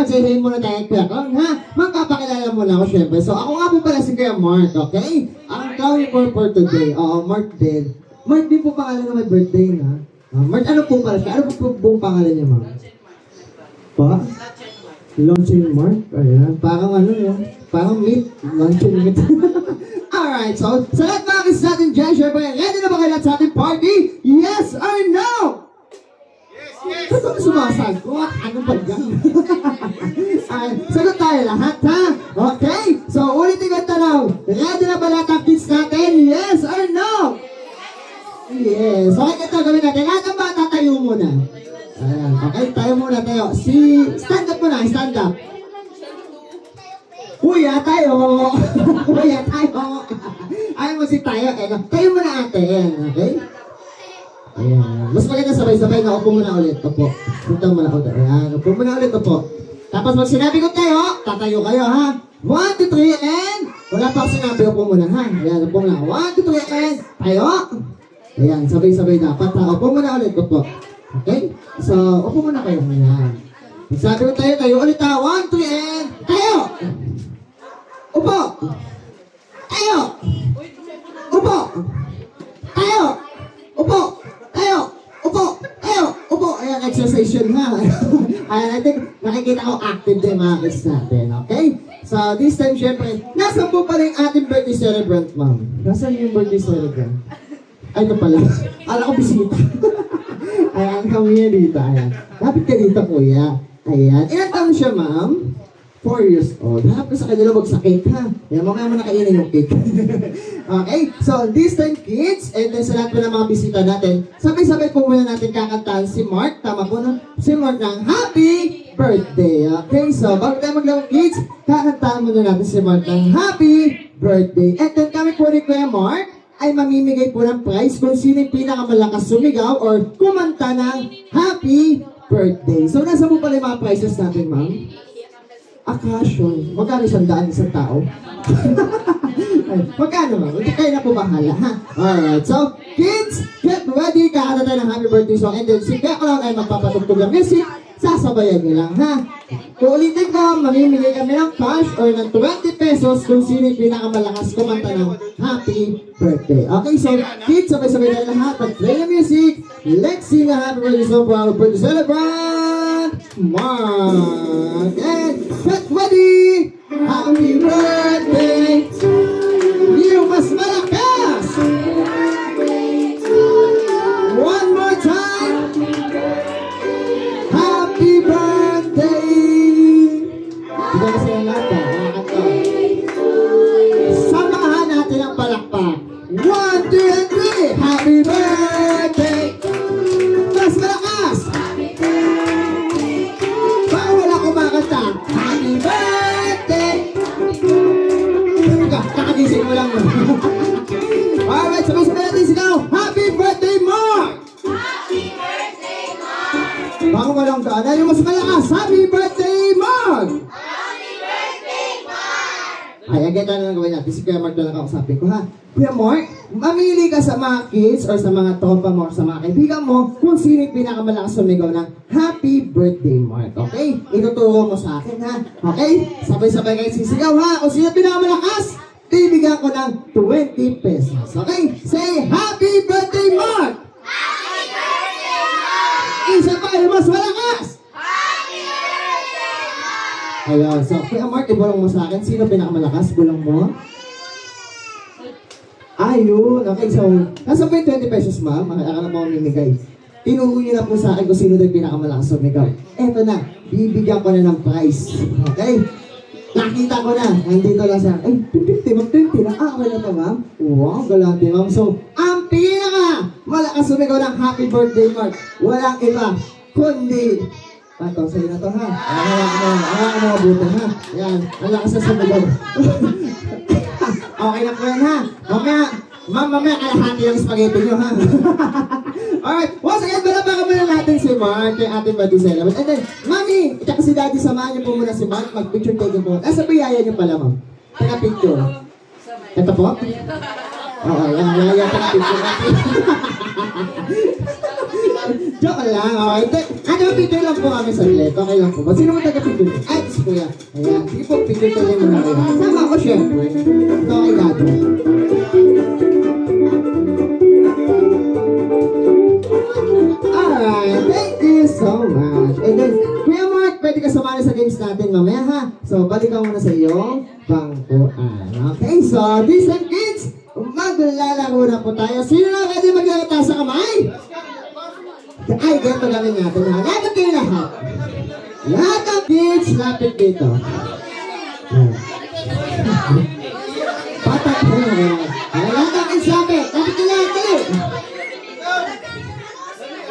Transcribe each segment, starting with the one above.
magsasayin muna tayo Kuya Clown, ha? Magpapakilala muna ako syempre. So, ako nga po pala si Kuya Mark, okay? Ang clown for today. Mark din. Mark din po pangalan na may birthday na. Mark, ano po pala siya? Ano po buong pangalan niya, ma'am? Pa? Luncheon Mark? Ayan. Parang ano yun? Parang meat. Luncheon meat. Alright, so sa lahat mga kids natin dyan, syempre, ready na ba kayo lahat sa ating party? Yes or no? Yes! Ba't ako sumasagot? Ano ba yan? Sagot tayo lahat, ha? Okay? So, ulitin ko ang tanong. Ready na ba lahat ang kids natin? Yes or no? Yes. Okay, ito gawin natin. Lahat ng bata tayo muna. Ayan. Okay, tayo muna tayo. Stand up muna, stand up. Kuya tayo. Kuya tayo. Ayaw mo si tayo. Tayo muna ate. Okay? Ayan. Mas maganda sabay-sabay na upo muna ulit. Opo. Punta muna ulit. Ayan. Upo muna ulit. Opo. Tapos pag sinabi ko tayo, tatayo kayo ha. 1, 2, 3, and wala pa ako sinabi. Upo muna ha. Ayan. Upo muna. 1, 2, 3, and tayo. Ayan. Sabay-sabay dapat ha. Upo muna ulit. Opo. Okay? So, upo muna kayo. Ayan. Sabi ko tayo ulit ha. 1, 2, and tayo! Upo! Tayo! Upo! Tayo! Upo! Tayo! Upo! Tayo! Upo! Ayan, exercise yun ha. Ayan, I think nakikita ko active din mga kids natin. Okay? So, this time, syempre, nasan po pa rin ating birthday celebrant, ma'am? Nasaan yung birthday celebrant? Ay, ito pala. Alam ko bisita. Ayan, kami yan dito. Ayan. Lapit ka dito, kuya. Ayan. Ilan taon siya, ma'am? 4 years old. Harap ka sa kanila magsakit, ha? Ayan, mamaya mo nakainin yung cake. Okay? So, this time, kids, and then sa lahat po ng mga bisita natin, sabay-sabay po muna natin kakantahan si Mark. Tama po na? Si Mark ng Happy Birthday. Okay? So, bago tayo maglawang kids, kakantahan muna natin si Mark ng Happy Birthday. And then kami po ni Kuya Mark ay mamimigay po ng prize kung sino yung pinakamalakas sumigaw or kumanta ng Happy Birthday. So, nasa po pala yung mga prizes natin, ma'am? Akasyon. Magkano 100 isang tao? Magkano ba? Hindi kayo na po bahala, ha? Alright. So, kids, get ready. Kakanta tayo ng Happy Birthday song. And then, si Kuya Clown ay magpapatugtog ng music. Sasabayan niyo lang, ha? Uulitin ko, mamimigay kami ng cash or ng 20 pesos kung sino yung pinakamalakas kumanta ng Happy Birthday. Okay, so, kids, sabay-sabay tayo lahat. Pag-play the music. Let's sing a Happy Birthday song for our birthday celebrant, Mark. And get ready! Happy birthday to you! Mas malakas! One more time! Happy birthday! Diba kasi ang lahat ba? Samahan natin ang palakpak. 1, 2, and 3! Happy birthday! Mas malakas! Baka wala kumakanta. Happy birthday! Kakagising mo lang mo. Alright, sabay-sabay natin sigaw. Happy birthday, Mark! Happy birthday, Mark! Baka walang daan. Ano yung mas malakas? Happy birthday, Mark! Happy birthday, Mark! Ay, agad na lang gawin natin. Si Kuya Mark na lang kausapin ko, ha? Kuya Mark, mamili ka sa mga kids or sa mga tropa mo or sa mga kaibigan mo kung sino yung pinakamalakas sumigaw ng Happy Birthday, Mark. Okay? Ituturo mo sa akin, ha? Okay? Sabay-sabay kayo sisigaw, ha? Kung sino yung pinakamalakas, bibigyan ko ng 20 pesos. Okay? Say, Happy Birthday, Mark! Happy Birthday, Mark! Isa pa, yung mas malakas! Happy Birthday, Mark! Ayan, so, Kuya Mark, ibulong mo sa akin. Sino pinakamalakas? Bulong mo? Ayun, okay, so, nasa po yung 20 pesos, ma'am? Akala mo mamimigay. Tinuro niyo na po sa akin kung sino yung pinakamalakas sumigaw. Eto na, bibigyan ko na ng prize. Okay? Nakita ko na, nandito lang siya. Ay, 50, ma'am, 20 na. Okay na to, ma'am. Wow, galante, ma'am. So, ang malakas sumigaw ng Happy Birthday, Mark. Walang iba, kundi ito, sa'yo na to, ha? Ayan mo mabuti, ha? Ayan, ang lakas na sumigaw. Okay na po yan, ha? Mamaya kalahati yung spaghetti nyo, ha? Alright, once again, balabakan muna natin si Mark, yung ating birthday celebrant. And then, Mami, at si Daddy, samahan niyo po muna si Mark, mag-picture taking po. Nasa piyaya niyo pala, ma'am? Taka-picture. Ito po? Okay, yaya, taka-picture natin. Joke lang, okay. Ano, picture lang po kami sa bilet. Okay lang po. Sino mo taga-picture? Ay, si Kuya. Ayan. Sige po, picture tayo muna kayo. Sama ako, syempre. Ito kay Gato. Alright, thank you so much. And then, Kuya Mark, pwede ka sumali sa games natin mamaya ha. So, balik ka muna sa iyong bangkuan. Okay, so, decent kids, maglalaro na po tayo. Sino na pwede maglalata sa kamay? Ay, ganito gawin natin ha. Lapit kayo lahat. Lahat ng kids, lapit dito. Patak po na. Lahat ng kids, lapit. Lapit kayo lahat kayo.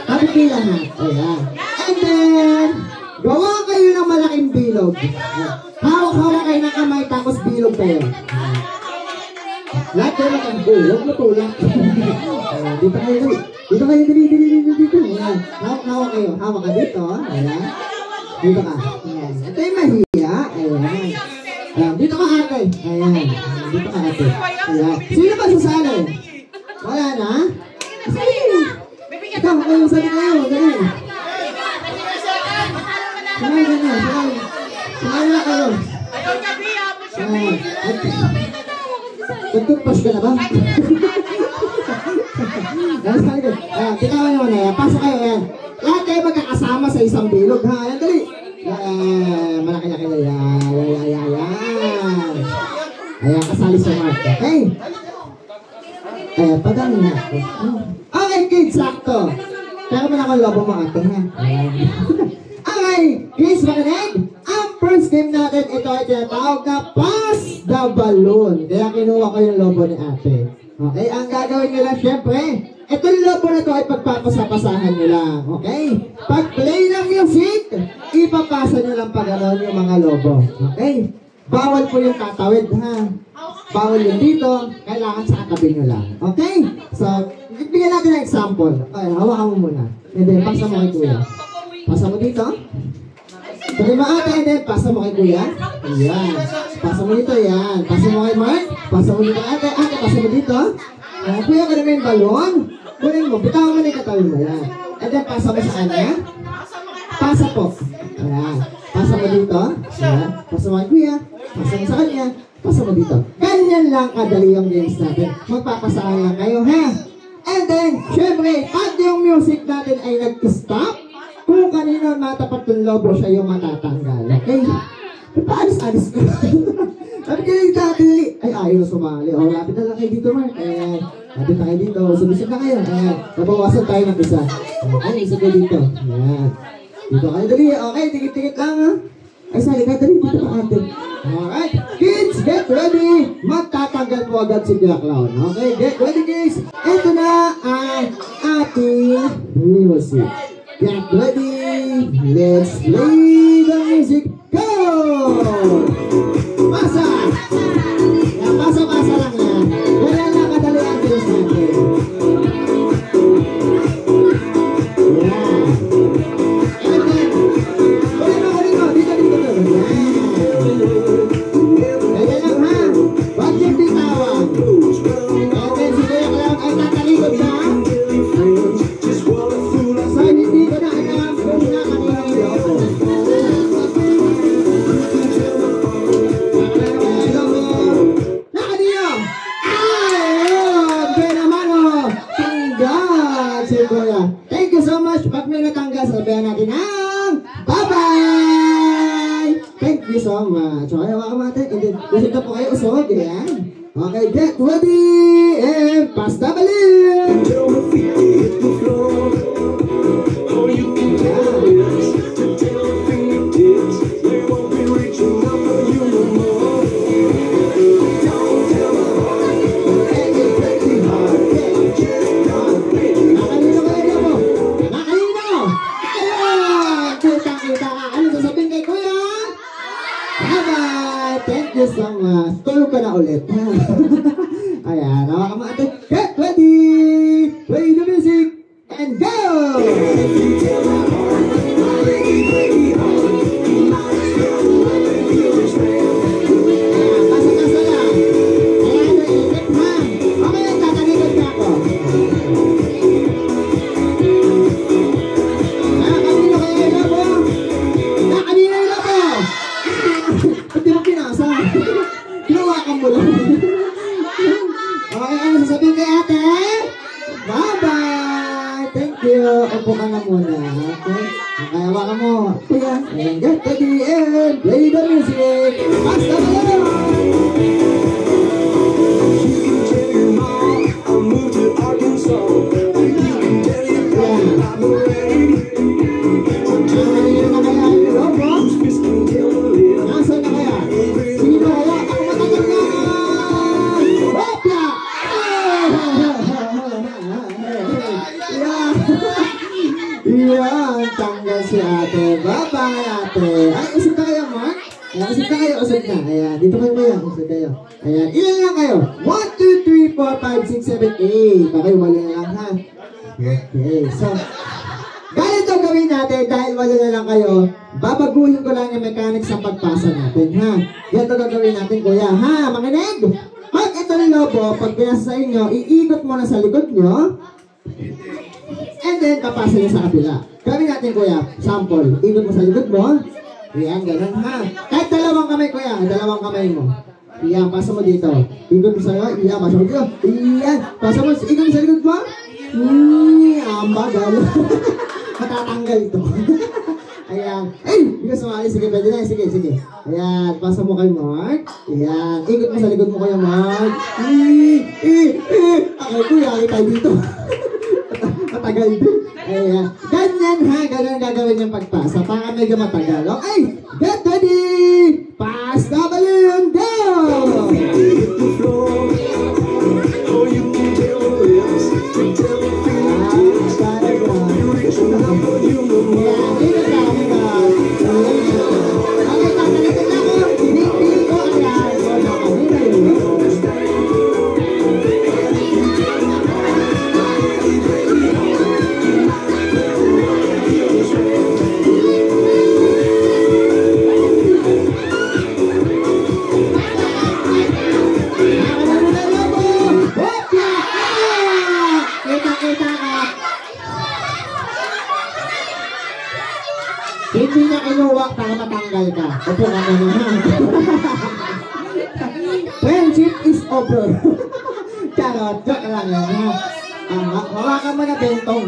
Lapit kayo lahat. Ayan. And then, gawa kayo ng malaking bilog. Hawak-hawak kayo ng kamay, tapos bilog kayo. Lahat kayo lang ang bulog, matulak. Dito kayo, dito kayo, dito. Ayan. Hawak kayo. Hawak ka dito. Ayan. Dito ka. Ayan. Ito yung mahiya. Ayan. Ayan. Dito ka ate. Ayan. Dito ka ate. Ayan. Sino ba sasali? Wala na? Sige. Ikaw, kayo, sabi kayo. Ganun. Sakay na na. Sakay na kayo. Ayan. Nagtutpas ka na ba? Ayan, tikawan nyo na yan. Pasok kayo yan. Lahat kayo magkakasama sa isang bilog ha. Ayan, dali. Malaki-laki na yan. Ayan, kasali sa Mark. Okay? Ayan, padami na ako. Okay, kids, sakto. Pero mo na akong lobo mo ate ha. Ayan. Okay, kids, makinig. Ang first game natin, ito ay tinatawag na Pass the Balloon. Kaya kinuha ko yung lobo ni ate. Okay, ang gagawin nyo lang, syempre, itong lobo na ito ay pagpapasapasahan nyo lang. Okay? Pag play ng music, ipapasa nyo lang pag gano'n yung mga lobo. Okay? Bawal po yung tatawid, ha? Bawal yung dito, kailangan sa katabi nyo lang. Okay? So, bigyan natin ng example. Okay, hawakan mo muna. And then, pasa mo kay kuya. Pasa mo dito. Pwede mo ate, and then, pasa mo kay kuya. Ayan. Pasa mo dito, yan. Pasa mo kay Mark. Pasa mo dito, ate. Ate, pasa mo dito. Kuya, ka naman yung balon. Kunin mo, bitawan mo na yung katawin mo, yan. And then, pasa mo sa kanya. Pasa po. Ayan. Pasa mo dito. Ayan. Pasa mo kay kuya. Pasa mo sa kanya. Pasa mo dito. Ganyan lang kadali yung games natin. Magpapasahan lang kayo, ha? And then, syempre, pag yung music natin ay nag-stop, kung kanino matapat yung lobo, siya yung matatanggal. Okay? Paalis-alis ka. Sabi ka lang dati, ay ayaw sumali. O, lapit na lang kayo dito, Mark. Ayan. Lapit na kayo dito. Sumisip na kayo. Ayan. Nabawasan tayo ng isa. Ayan, isa kayo dito. Ayan. Dito kayo dali. Okay, tikit-tikit lang, ha? Ay, sali ka dali. Dito ka ate. Alright. Kids, get ready. Magtatanggal po agad si Kuya Clown. Okay, get ready, kids. Ito na ang ating music. Get ready. Let's play the music. Go! Pasa! Yan, pasa-pasa lang yan. Wala lang kadali ang kilos natin. Yan. And then, kunin mo. Dito. Yan. Kaya lang ha. Wag yung bitawag. And then, si Kuya Clown ay tatalikod na. So, hindi ko na alam kung na kanina yung lobo. Thank you so much. Pag may natanggal, sabihan natin ang bye-bye! Thank you so much. Okay, hawakan natin. And then, gusto na po kayo usod. Yan. Okay, get ready! And pass the balloon! Thank you so much. Tulog ka na ulit. Ayan, hawakan mo ate. Get ready! Play the music and go! Ayan, pasa-pasa lang. Ayan, nainip ha. Okay, tatalikod ka ako. mo. Kuya, and get ready and play the music. Basta mo yan! You can tell your mom I moved to Arkansas. You can tell your friend I'm ready. Ayun na kaya, hello po? Can tell the little Nasaan na kaya? Sino kaya? Ako matagal na! Hopya! Yan, tanggal si ate. Bye-bye, ate. Ay, usod na kayo, Mark? Ayan, usod na kayo, usod na. Ayan, dito kayo kuya, usod kayo. Ayan, ilan lang kayo? 1, 2, 3, 4, 5, 6, 7, 8. Okay, wala na lang ha. Okay, so, ganito gawin natin dahil wala na lang kayo. Babaguhin ko lang yung mechanics sa pagpasa natin, ha? Ganito gagawin natin, kuya, ha? Makinig! Pag ito ni Lobo, pag pinasa sa inyo, iikot mo na sa likod nyo. And then, papasa niya sa kabila. Gawin natin, kuya. Sample. Ikot mo sa likod mo. Ayan, ganun, ha? Kahit dalawang kamay, kuya. Dalawang kamay mo. Ayan, pasa mo dito. Ikot mo sa likod. Ayan, pasa mo dito. Ayan. Pasa mo. Ikot mo sa likod mo. Ang bagal. Matatanggal ito. Ayan. Ay! Hindi ka sumali. Sige, pwede na. Sige, sige. Ayan. Pasa mo kay Mark. Ayan. Ikot mo sa likod mo, kuya Mark. Okay, kuya. Kita dito. Matagal din. Ayan. Ganyan ha. Ganyan gagawin yung pagpasa. Para medyo matagal. Okay. Get ready. Pass the balloon. Go! hit the floor. Oh, you can tell the lips. Can tell the fingertips. You reach out, but you know more. Ayan. Dito ka. Dito. Okay, tatalitin na ako. Hindi ko ayan. Hindi na kinuha para matanggal ka. Opo ka na naman. Friendship is over. Charot, joke lang yan. Hawakan mo na bentong.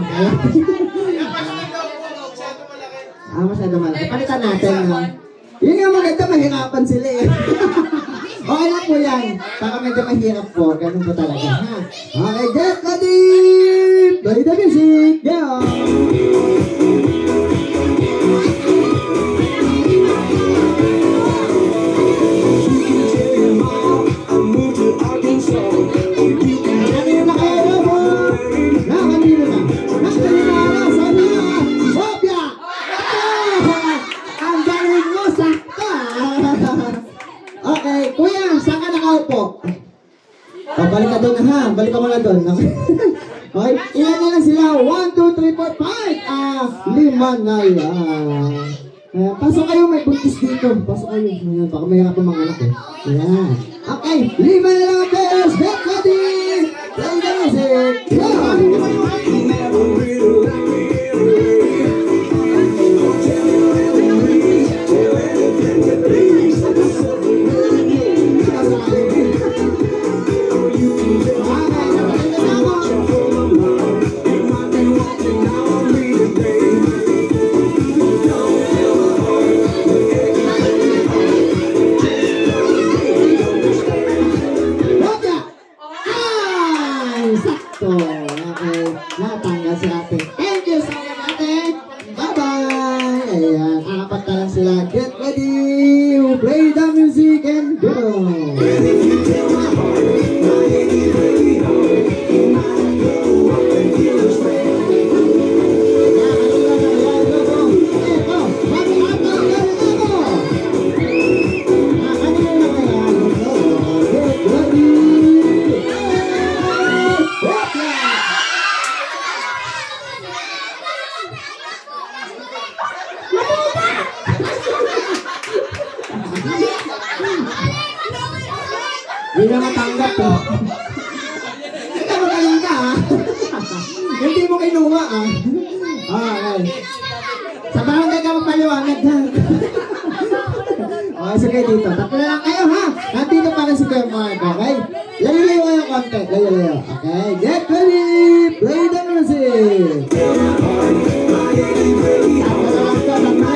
Masyado malaki. Palitan natin. Yun yung maganda, mahirapan sila eh. Okay na po yan. Baka medyo mahirap po. Ganun po talaga. Ha? Okay, get ready! Play the music! Go! Okay, kuya, saan ka nakaupo? Balik ka doon ha, balik ka muna doon. Okay, ilan na lang sila? 1, 2, 3, 4, 5! 5 na yan. Pasok kayo, may buntis dito. Pasok kayo. Ayan, baka may harap ang mga anak eh. Ayan. Okay, 5 na lang ang pairs. Get ready! Play the music! Go! Get ready, play the music and go. Hindi na matanggap to. Hindi na magaling ka ha. Hindi mo kinuha ha. Okay. Sa barangay ka magpaliwanag ha. Okay, sige dito. Tatlo na lang kayo ha. Nandito pa rin si Kuya Mark, okay? Layo-layo kayo konti. Layo-layo. Okay, get ready. Play the music. Tatlo na lang to.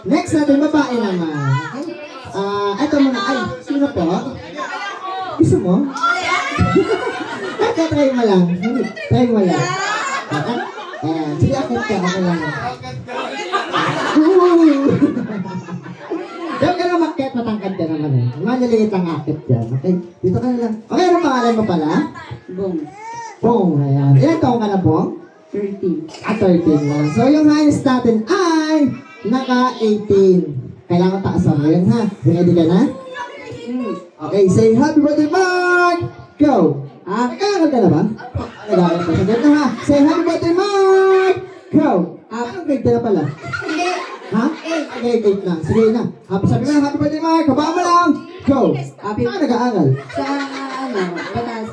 Next natin, babae naman. Ito muna. Ay, sino po? Gusto mo? Try mo lang. Try mo lang. Ayan. Sige, akit ka. Ako lang. Huwag ka na makit. Matangkad ka naman eh. Maliliit ang akit dyan. Okay? Dito ka na lang. Okay, anong pangalan mo pala? Bong. Bong. Ayan. Ilan taong ka na, Bong? 13. 13 na. So, yung highest natin ay naka-18. Kailangan taasan mo yun, ha? Ready ka na? Okay, say happy birthday, Mark! Go! Nag-aaral ka na ba? Nag-aaral ka. Sagot na, ha? Say happy birthday, Mark! Go! Anong grade ka na pala? Ha? Okay, 8 na. Sige na. Sabi mo na, happy birthday, Mark! Kabaan mo lang! Go! Happy ka nag-aaral? Sa, batas.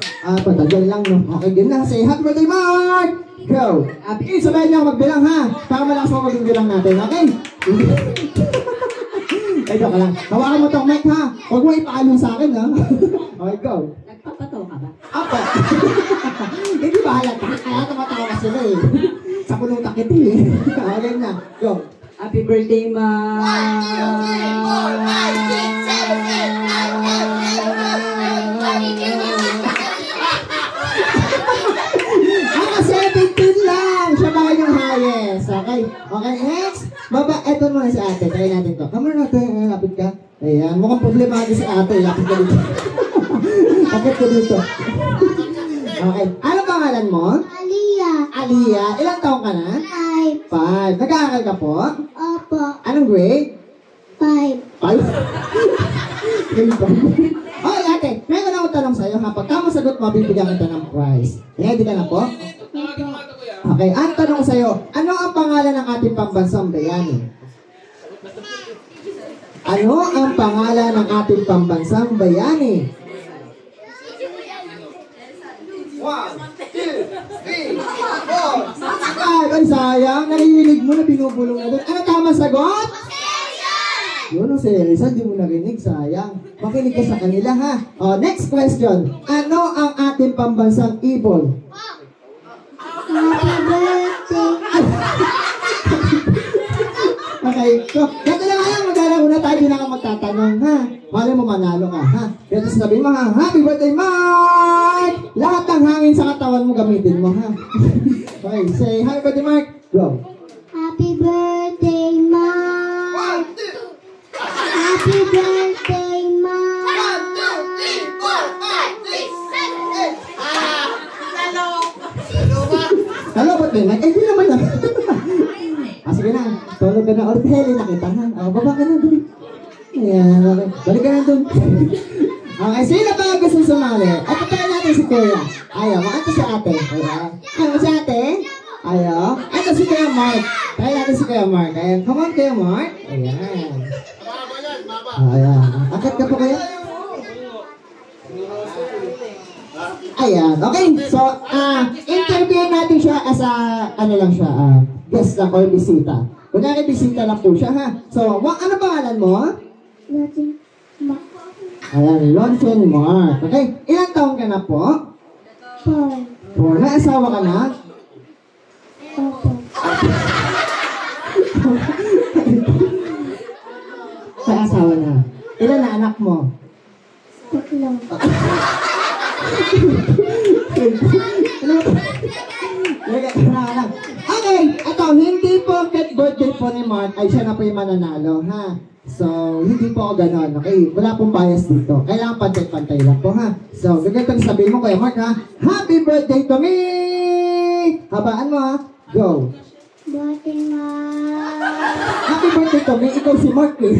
Patagal lang, no? Okay, good na. Say happy birthday, Mark! Go! Okay, sabayan niyo ako magbilang, ha? Para malakas mo magbilang natin, okay? Ay, joke lang. Hawakan mo tong mic, ha? Huwag mo ipaalong sa akin, ha? Okay, go. Nagpapato ka ba? Apa. Hindi ba halata? Kaya tumatawa sila, eh. Sa punong takit, eh. Okay na. Go. Happy birthday, Ma! 17 lang! Siya ba yung highest? Okay? Okay, next. Baba, eto muna si ate. Try natin to. Come on natin, lapit ka. Ayan, mukhang problemado si ate. Lapit ka dito. Lapit ka dito. Okay. Ano pangalan mo? Aliyah. Aliyah. Ilang taong ka na? 5. 5. Nag-aaral ka po? Opo. Anong grade? 5. 5? Grade 5. Okay, ate. Meron akong tanong sa'yo, ha? Pag tama sagot mo, bibigyan kita ng prize. Ready ka na po? Okay, ang tanong sa'yo, ano ang pangalan ng ating pambansang bayani? Ano ang pangalan ng ating pambansang bayani? 1, 2, 3, 4, 5. Ay, sayang. Narinig mo na binubulong na doon. Ano tama sagot? Yun, ang seryosa, di mo narinig. Sayang. Makinig ka sa kanila, ha? Next question. Ano ang ating pambansang ibon? Happy birthday. Okay, so, dito lang nga lang, maglalaro na tayo, di na ka magtatanong, ha? Mali mo manalo ka, ha? Dito sabihin mo, ha? Happy birthday, Mark! Lahat ng hangin sa katawan mo, gamitin mo, ha? Okay, say, happy birthday, Mark! Go! Happy birthday, Mark. Happy birthday, Mark. 1, 2, 3, 4, 5, 6, 7, 8. Hello, ba't ba? Eh, di naman na. Sige na, tulog ka na ulit. Heli na kita, ha? Baba ka na, dali. Ayan, okay. Balik ka na dun. Okay, sino ba gusto sumali? At patayin natin si Kuya. Ayaw, ito si ate. Ayan. Ano si ate? Ayaw. Ito si Kuya Mark. Tayo natin si Kuya Mark. Ayan, come on, Kuya Mark. Ayan. Ayan. Akit ka po kayo? Ayan. Okay, so, interview natin siya as a, ano lang siya, guest lang or bisita. Kunyari bisita lang po siya, ha? So, ano pangalan mo? Nothing. Ayan, Lonson Mark. Okay, ilang taon ka na po? 4. May asawa ka na? Opo. May asawa na. Ilan na anak mo? 3. Okay, ito, hindi po birthday po ni Mark ay siya na po yung mananalo, ha? So, hindi po ako ganon, okay? Wala pong bias dito. Kailangan pantay-pantay lang po, ha? So, gagawin sabihin mo kay Mark, ha? Happy birthday to me! Habaan mo, ha? Go! Birthday, Mark. Happy birthday to me! Ikaw si Mark, eh.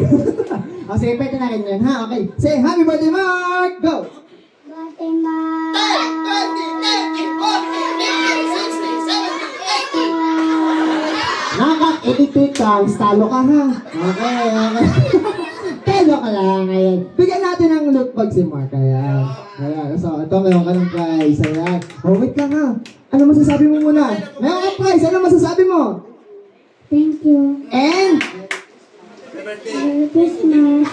O, sige, pwede na rin yun, ha? Okay, say, happy birthday, Mark! Go! Birthday, Mark. 88 times, talo ka, ha? Okay, okay. Talo ka lang, ayan. Bigyan natin ng loot bag si Mark, ayan. Ayan, so ito, meron ka ng prize, ayan. Oh, wait lang, ha? Ano masasabi mo muna? Meron ka prize, ano masasabi mo? Thank you. And? Merry Christmas.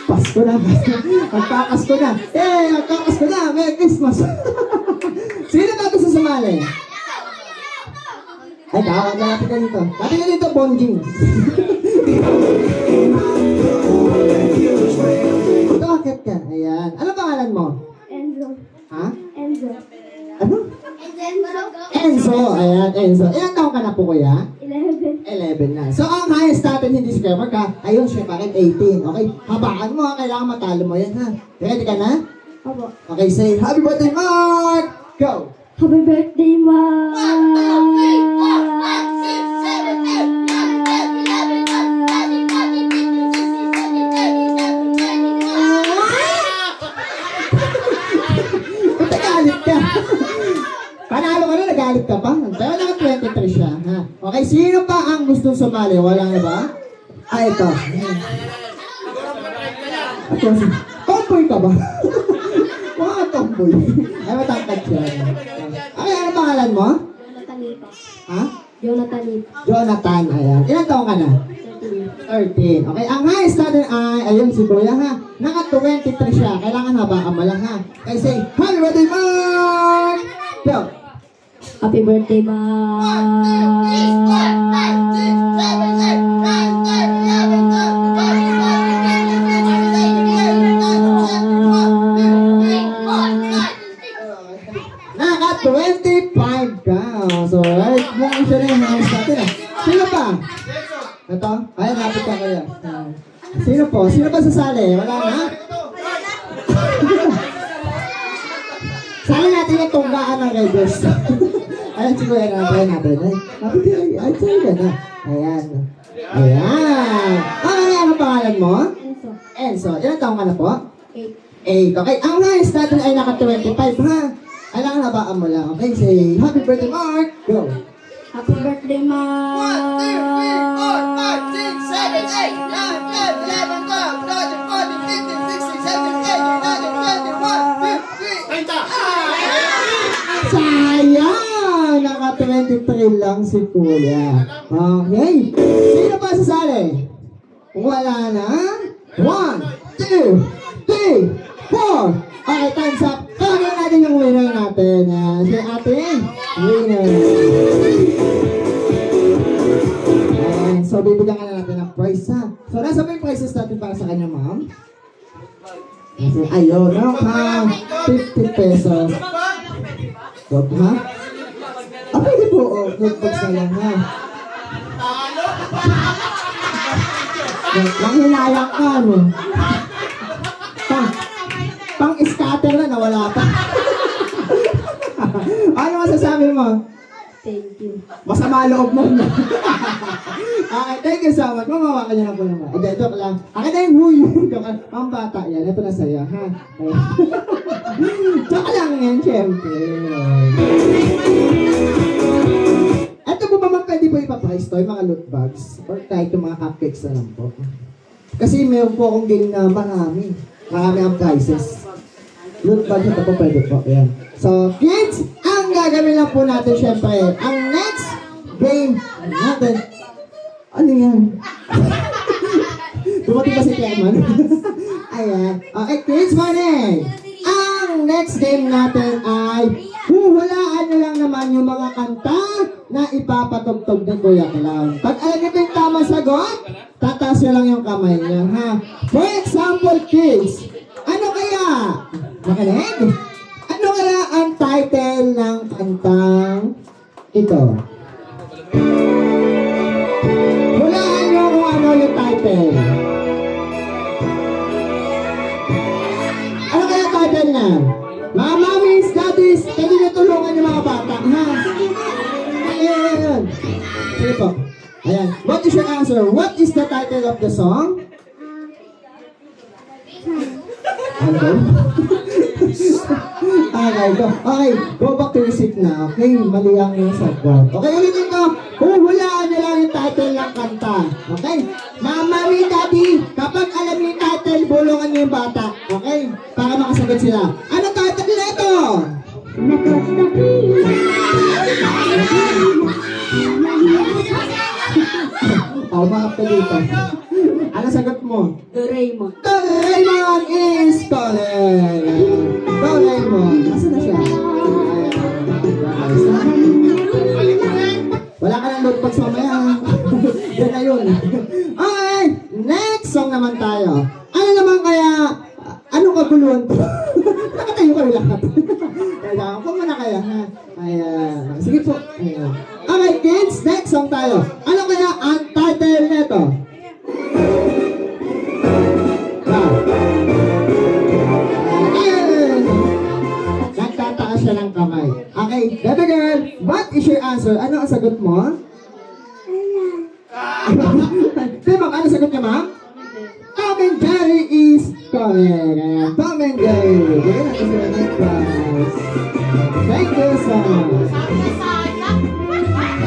Pasko na, Pasko. Magpapasko na. Eh, magpapasko na. Merry Christmas. Sino ba gusto sumali? Ay, ikaw. Lapit ka dito. Lapit ka dito, Bonjing. Ito, akit ka. Ayan. Ano pangalan mo? Enzo. Ha? Enzo. Ano? Enzo. Ayan, Enzo. Ilan taong ka na po, kuya? 11. 11 na. So, ang highest natin hindi si Mark ha. Ayun, siya bakit 18. Okay? Habaan mo ha. Kailangan matalo mo yan ha. Ready ka na? Opo. Okay, say, Happy birthday, Mark! Go! Happy birthday, Ma! Nagalit ka. Panalo ka na, nagalit ka pa. Pero naka-23 siya, ha? Okay, sino pa ang gustong sumali? Wala na ba? Ah, ito. Tomboy ka ba? Mga tomboy. Ay, matangkad siya. Okay, ano pangalan mo? Jonathan Lipa. Ha? Jonathan Lipa. Jonathan, ayan. Ilan taong ka na? 13. Okay, ang highest natin ay, ayun si Kuya ha. Naka-23 siya. Kailangan habakan mo lang ha. Okay, say, Happy birthday, Mark! Go! Happy birthday, Ma! Naka-25 ka. So, right, mukhang siya na yung highest natin ha. Sino pa? Ito? Ay, napit ka kuya. Sino po? Sino pa sasali? Wala na? Sali natin yung tunggaan ng Raiders. Ayan si Kuya na, try natin. Ay, napit ka. Ay, try ka na. Ayan. Ayan. Okay, ano pangalan mo? Enzo. Enzo. Ilan taong ka na po? 8. 8. Okay, ang highest natin ay naka-25 ha. Kailangan habaan mo lang. Okay, say, Happy birthday, Mark! Go! Happy birthday, Ma! 1, 2, 3, 4, 5, 6, 7, 8, 9, 10, 11, 12, 13, 14, 15, 16, 17, 18, 19, 20, 21, 22, 23. Sayang! Naka-23 lang si Kuya. Okay. Sino pa sasali? Kung wala na, 1, 2, 3, 4. Okay, time's up. Tawagin natin yung winner natin. Si ating winner. Ayan. So, bibigyan ka na natin ng prize ha. So, nasa ba yung prizes natin para sa kanya, ma'am? Ayun, ha? 50 pesos. Wag ha? Ah, pwede po. Notebooks na lang ha. Nang hinayang ka, no? Pang-scatter na, nawala pa. Ano masasabi mo? Thank you. Masama loob mo. Okay, thank you so much. Mamawa ka niya na po naman. Okay, ito lang. Akin na yung huyo. Ang bata yan. Ito na sa'yo, ha? Tsaka lang yan, syempre. Ito po ba man pwede po ipaprice to, yung mga loot bags? Or kahit yung mga cupcakes na lang po? Kasi meron po akong game na marami. Marami ang prices. Loot bags ito po pwede po. Ayan. So, kids, ang gagawin lang po natin syempre, ang next game natin. Ano yan? Dumating ba si Clayman? Ayan. Okay, kids, morning! Ang next game natin ay huhulaan nyo lang naman yung mga kanta na ipapatugtog ni Kuya Clown. Pag alam nyo yung tamang sagot, tataas nyo lang yung kamay niya, ha? For example, kids, ano kaya? Makinig? Ano kaya ang title ng kantang ito? Hulaan nyo kung ano yung title. Ano kaya title na? Mga mommies, daddies, pwede nyo tulungan yung mga bata, ha? Ayan. Sige po. Ayan. What is your answer? What is the title of the song? Ano? Okay, go. Okay, go back to your seat na. Okay, mali ang yung sagot. Okay, ulitin ko. Huhulaan nyo lang yung title ng kanta. Okay? Mama, daddy, kapag alam niyo yung title, bulungan niyo yung bata. Okay? Para makasagot sila. Ano title na ito? Oh, mga pelito. Ano sagot mo? Doraemon. Doraemon is calling! Doraemon! Nasaan na siya? Wala ka ng Upo muna kayo, ha? Ayan. Sige po. Ayan. Okay, kids, next song tayo. Ano kaya ang title nito? Ayan. Nagtataas siya ng kamay. Okay, baby girl, what is your answer? Ano ang sagot mo? Di ba, ano sagot niya, ma'am? Tom and Jerry is correct. Ayan, Tom and Jerry. Bigyan natin sila ng prize. Thank you so much.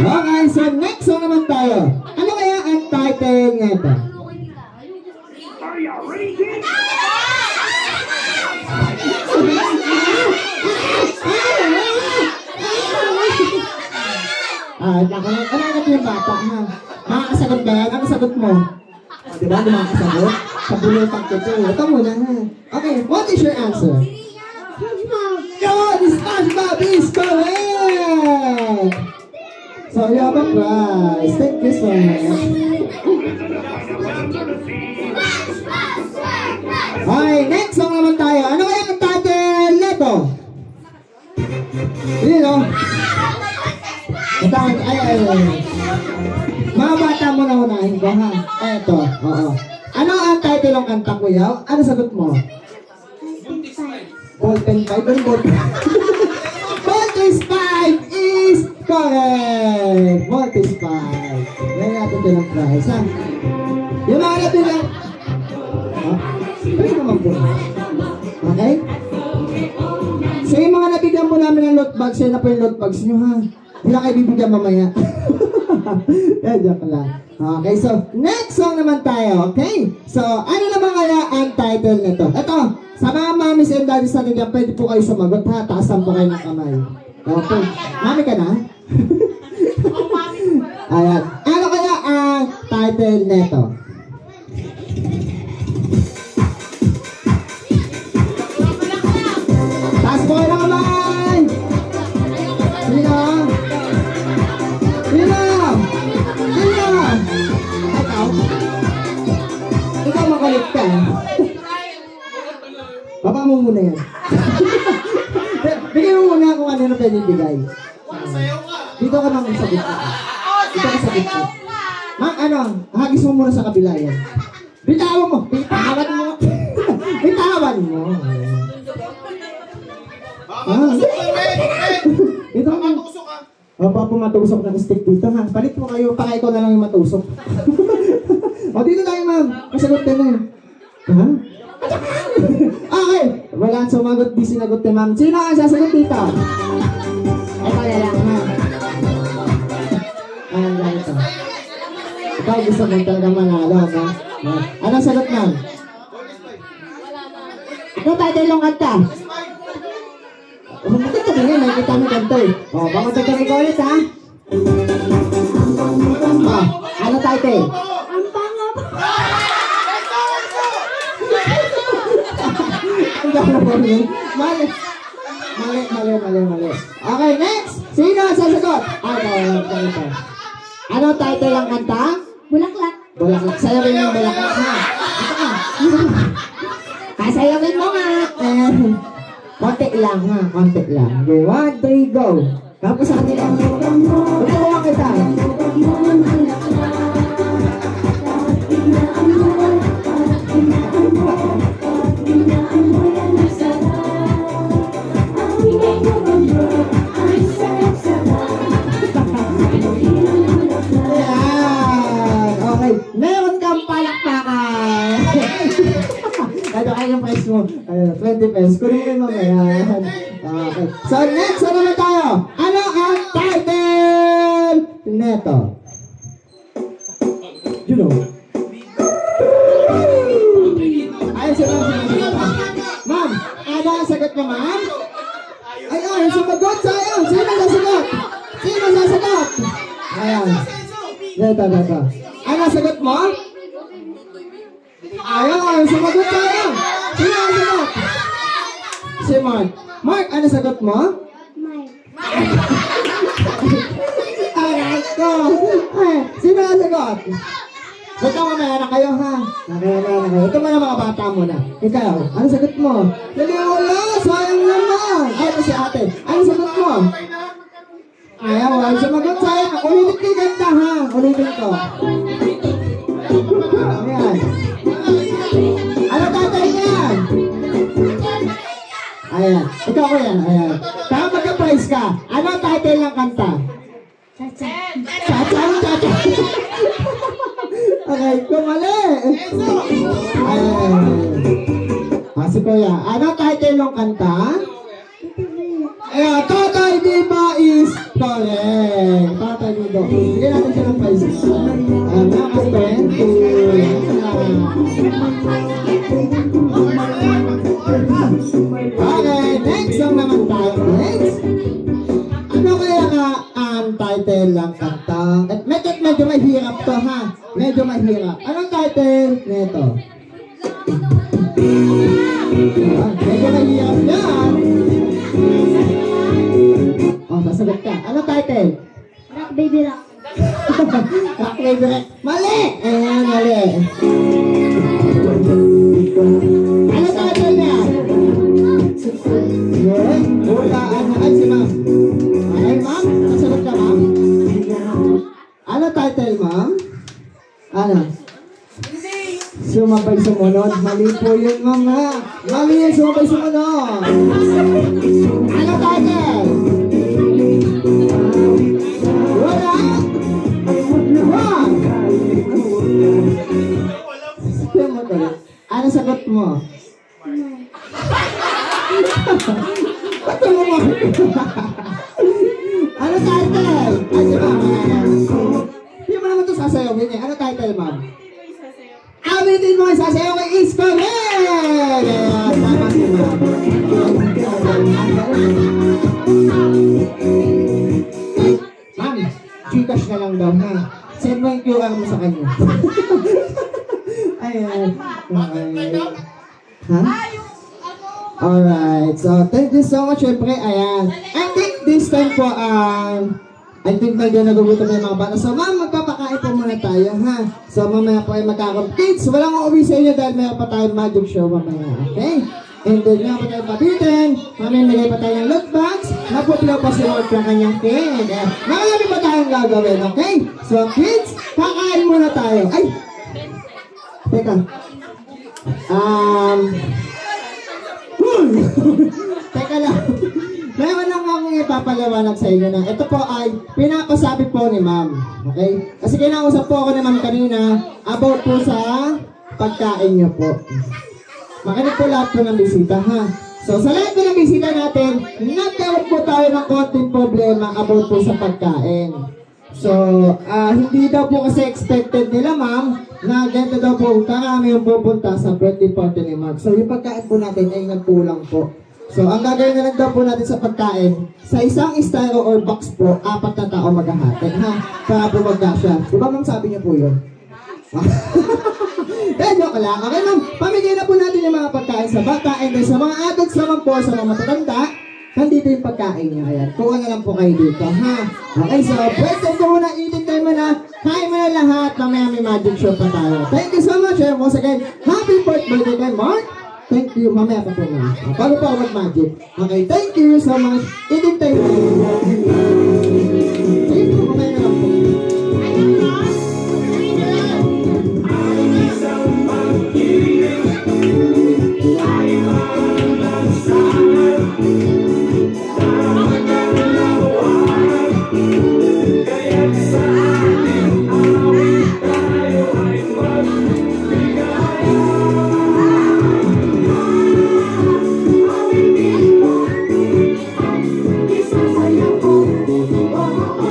Okay, so next song naman tayo. Ano kaya ang title nito? Ano yung bata, ha? Makakasagot ba yan? Ano sagot mo? Diba, di makakasagot? Sa bulutang ko ito. Ito muna, ha? Okay, what is your answer? Yun! SpongeBob is correct! So, you have a prize. Thank you so much. Okay, next song naman tayo. Ano kaya ang title nito? Yun, o. Ay. Mga bata mo na unahin ko, ha? Eto, oo. Ano ang title ng kanta, kuya? Ano sagot mo? Ballpen 5. Ano ballpen? Ballpen 5 is correct! Ballpen 5. Ngayon natin ito ng prize, ha? Yung mga natin lang. Pwede naman po. Okay? So yung mga nabigyan po namin ng loot bags, yan na po yung loot bags nyo, ha? Hindi na kayo bibigyan mamaya. Yan, joke lang. Okay, so next song naman tayo, okay? So, ano naman kaya ang title nito? Ito, sa mga mommies and daddies natin dyan, pwede po kayo sumagot, ha? Taasan po kayo ng kamay. Okay. Mami ka na? Ayan. Ano kaya ang title nito? Taas po kayo ng kamay! Sino? Sino? Sino? Ikaw makulit ka. Baba mo muna yan. Bigyan mo muna kung ano na pwede bigay. Dito ka nang sa gitna. Dito ka sa gitna. Ma'am, ano? Hagis mo muna sa kabila yan. Bitawan mo. Bitawan mo. Bitawan mo. Ito ka. O, matusok ng stick dito, ha? Palit mo kayo, baka ikaw na lang yung matusok. O, dito tayo, ma'am. Masagot din na yun. Ha? Okay. Wala ang sumagot, di sinagot ni ma'am. Sino ang sasagot dito? Ito na lang, ha? Ayan lang ito. Ikaw gusto mo talaga manalo, ha? Anong sagot, ma'am? Ano title ng kanta? Bakit ka ganyan? Nakikita mo ganito eh. O, baka tagkanig ko ulit, ha? O, ano title? Ang pangap. Mali. Okay, next! Sino ang sasagot? Ito. Ano title ng kanta? Bulaklak. Bulaklak. Sayawin mo yung bulaklak, ha? Ito ka. Kasayawin mo nga. Konti lang, ha? Konti lang. Okay, 1, 3, go. Tapos sa kanila. Tutuwa kita. Okay. Meron kang palakpakan. Ito ay yung price mo. 20 pesos. Kunin mo kayo mamaya. Okay. So next, ano naman tayo? Ano ang title neto? You know. Ayun siya lang. Ma'am, ano ang sagot mo, ma'am? Ayun, sumagot sa'yo. Sino sasagot? Sino sasagot? Ayan. Neto. Ano ang sagot mo? Ayun, sumagot tayo. Sino ang sagot? Si Mark. Mark, ano sagot mo? Alright ko. Sino ang sagot? Ito mamaya na kayo, ha? Mamaya na kayo. Ito mga bata mo na. Ikaw, ano sagot mo? Dali wala, sayang naman. Ay, ito si ate. Ayaw, ay sumagot sa'yo. Ulitin ko yung ganda, ha? Ulitin ko. Ayan. Ano tatay niyan? Ayan. Ikaw ko yan. Ayan. Tama magka-prize ka. Ano ang title ng kanta? Chacha. Chacha. Okay, kumali. Ayan. Si Kuya. Ano ang title ng kanta? Ayan, Tatay Diba is correct. Tatay Diba. Bigyan natin siya ng prize. Ayan, mga ka-friend. Okay, next song naman tayo. Next. Ano kaya ka ang title ng kanta? Medyo mahirap to, ha? Medyo mahirap. Anong title nito? Medyo mahirap yan. Oh, sasagot ka. Anong title? Rock baby rock. Rock baby rock. Mali! Ayan, mali. Ano title niya? Yes. Bulaan na. Ay, si ma'am. Ay, ma'am. Sasagot ka, ma'am? Ano title, ma'am? Ano? Sumabay sumunod. Mali po yun, ma'am, ha? Mali yun, sumabay sumunod. Ano title? Wala? Wrong! Sabi mo tuloy. Ano sagot mo? Ba't mo mo? Ano title? Ay, si ma'am. Hindi mo naman ito sasayawin eh. Ano title, ma'am? Abitin mo sa sayo kay is correct! Tama si ma'am. Ma'am, Gcash na lang daw, ha? Send mo yung QR mo sa kanya. Ayan. Okay. Ha? Alright. So, thank you so much, syempre. Ayan. I think this time po, I think medyo nagugutom na yung mga bata. So, ma'am, magpapakain po muna tayo, ha? So, mamaya po ay magkakampits. Walang uuwi sa inyo dahil mayroon pa tayong magic show mamaya, okay? And then, mayroon pa tayong pabitin. Mamaya nilagay pa tayong loot bags. Napuplaw pa si Lord ng kanyang cake. Marami pa tayong gagawin, okay? So, kids, kakain muna tayo. Ay! Teka. Teka lang. Meron lang akong ipapaliwanag sa inyo na ito po ay pinapasabi po ni ma'am. Okay? Kasi kinausap po ako ni ma'am kanina about po sa pagkain niyo po. Makinig po lahat po ng bisita, ha? So, sa lahat po ng bisita natin, nagkaroon po tayo ng konting problema about po sa pagkain. So, hindi daw po kasi expected nila, ma'am, na ganito daw po karami yung pupunta sa birthday party ni Mark. So, yung pagkain po natin ay nagkulang po. So, ang gagawin na lang daw po natin sa pagkain, sa isang styro or box po, 4 na tao maghahati, ha? Para po magkasya. Di ba, ma'am, sabi niyo po yun? Joke lang. Okay, ma'am, pamigay na po natin yung mga pagkain sa bata, and then sa mga adults naman po, sa mga matatanda, nandito yung pagkain niya. Ayan, kuha na lang po kayo dito, ha? Okay, so, birthday po muna, eating time mo na, kain mo na lahat, mamaya may magic show pa tayo. Thank you so much, and once again, happy birthday kay Mark! Thank you. Mamaya pa po na. Bago pa ako mag-magic. Okay, thank you so much. Eating time. Sige po, mamaya na lang po. Oh,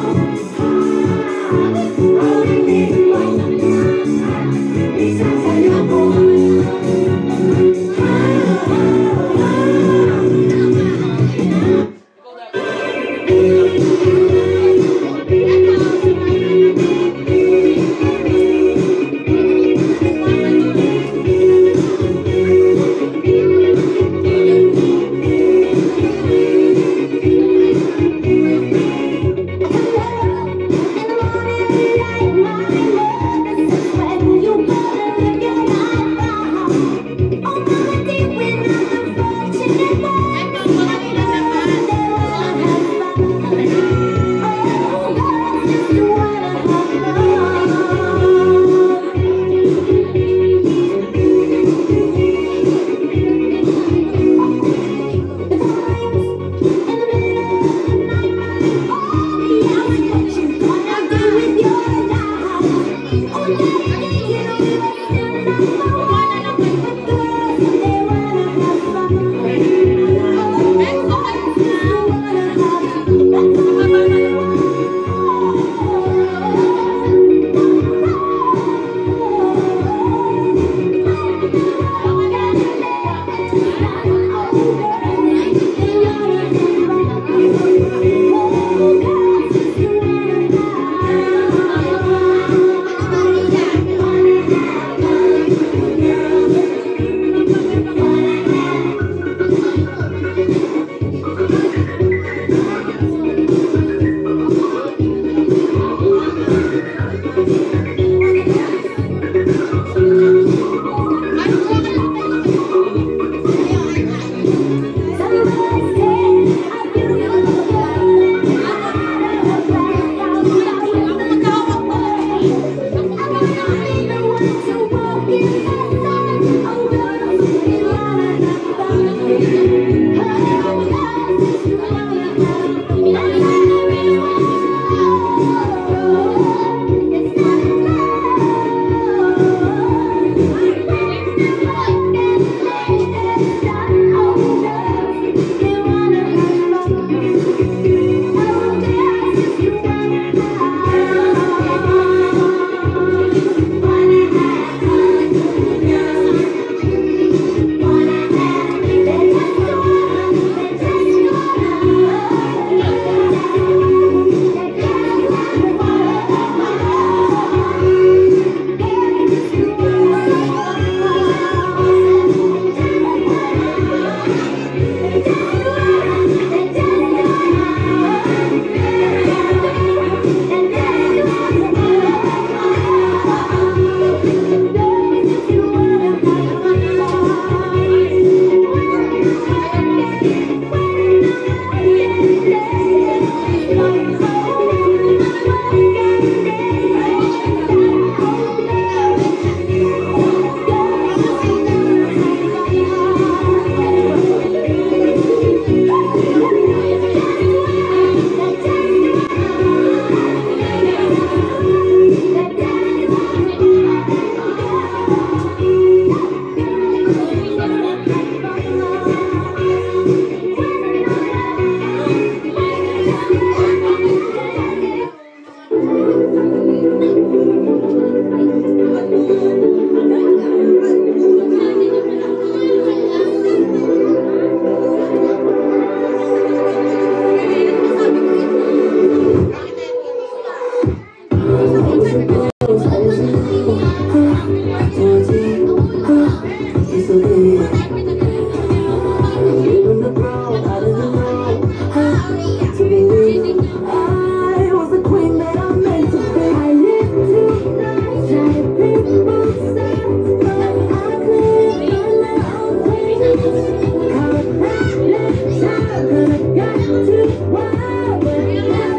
got too wild, but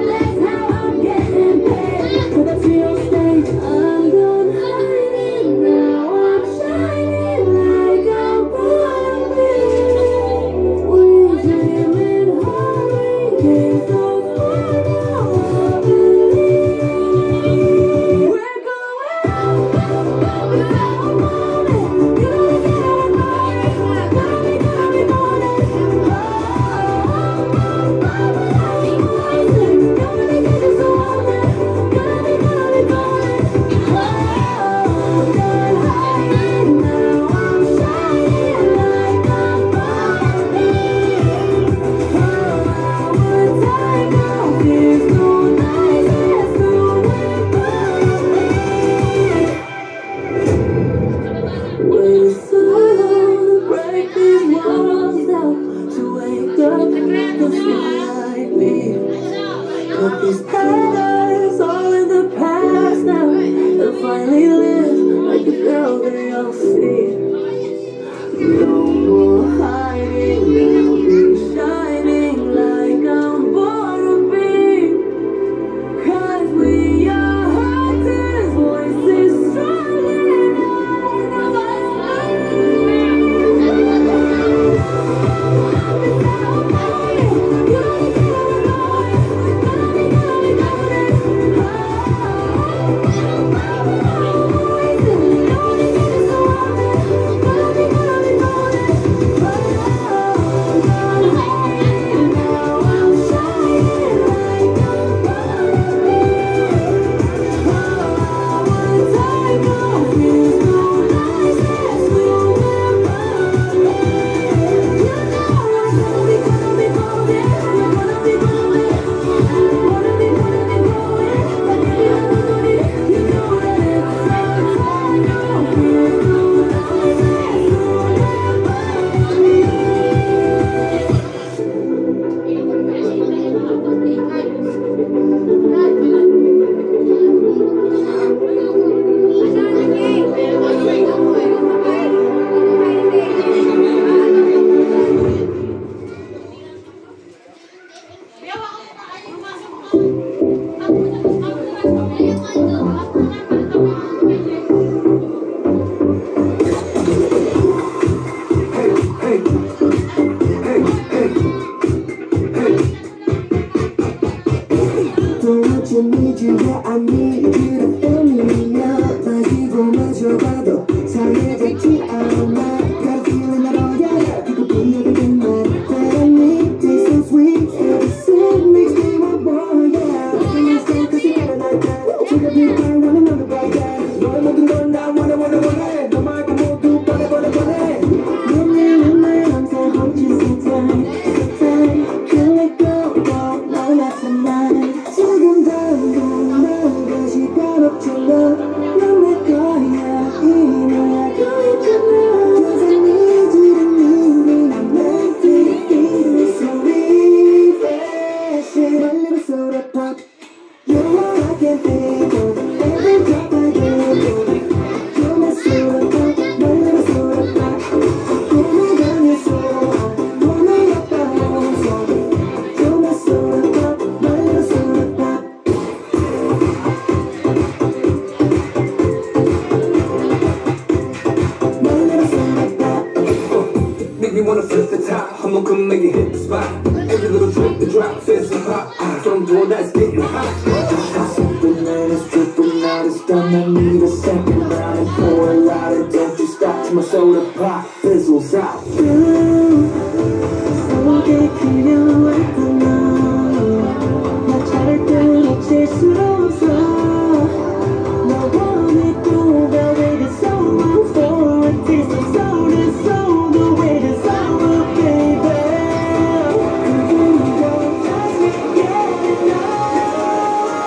that's how I'm getting paid. So that's your stage. I'm done hiding now. I'm shining like I'm born to be. We dream in hurricanes of fire now. I believe we're going up, without a moment. You know we get out of body, gonna be morning. Break these walls down to wake up to feel like me. Put these patterns all in the past now and finally live like a girl they all see. No more hiding, now be shining like I'm born to be. 'Cause we are hunters, voices struggling on Make me wanna flip the top, I'ma come make it hit the spot. Every little drip, the drop, feels so hot. So I'm doing that, it's getting hot. Something that is dripping out, it's done. I need a second round and pour it out. And don't you stop till my soda pop fizzles out. 속에 그려왔구나. 나 차를 뜯어 칠 수 없어. 너와 믿고 가 with it so much for it is so the way to sour baby. You don't just get enough.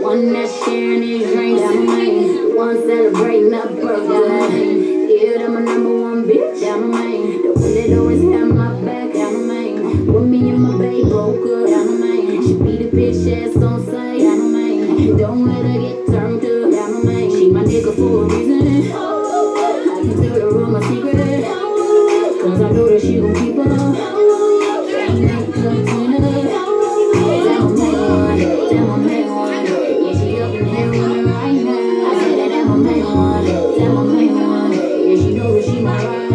One that's sharing his drinks, one celebrating a birthday. Yeah, I'm a number one bitch, I'm a man. The one that always have my back, I'm a man. With me and my babe broke up, I'm a man. She be the bitch ass on site, I'm a man. Don't let her get turned up, I'm a man. She my nigga for a reason. I can tell her all my secret, cause I know that she gon' keep up. Ain't nothing between us. Damn, my main one. Yeah, she up in here with me right now. I said that I'm my main one. Damn, my main one. Yeah, she know that she my ride.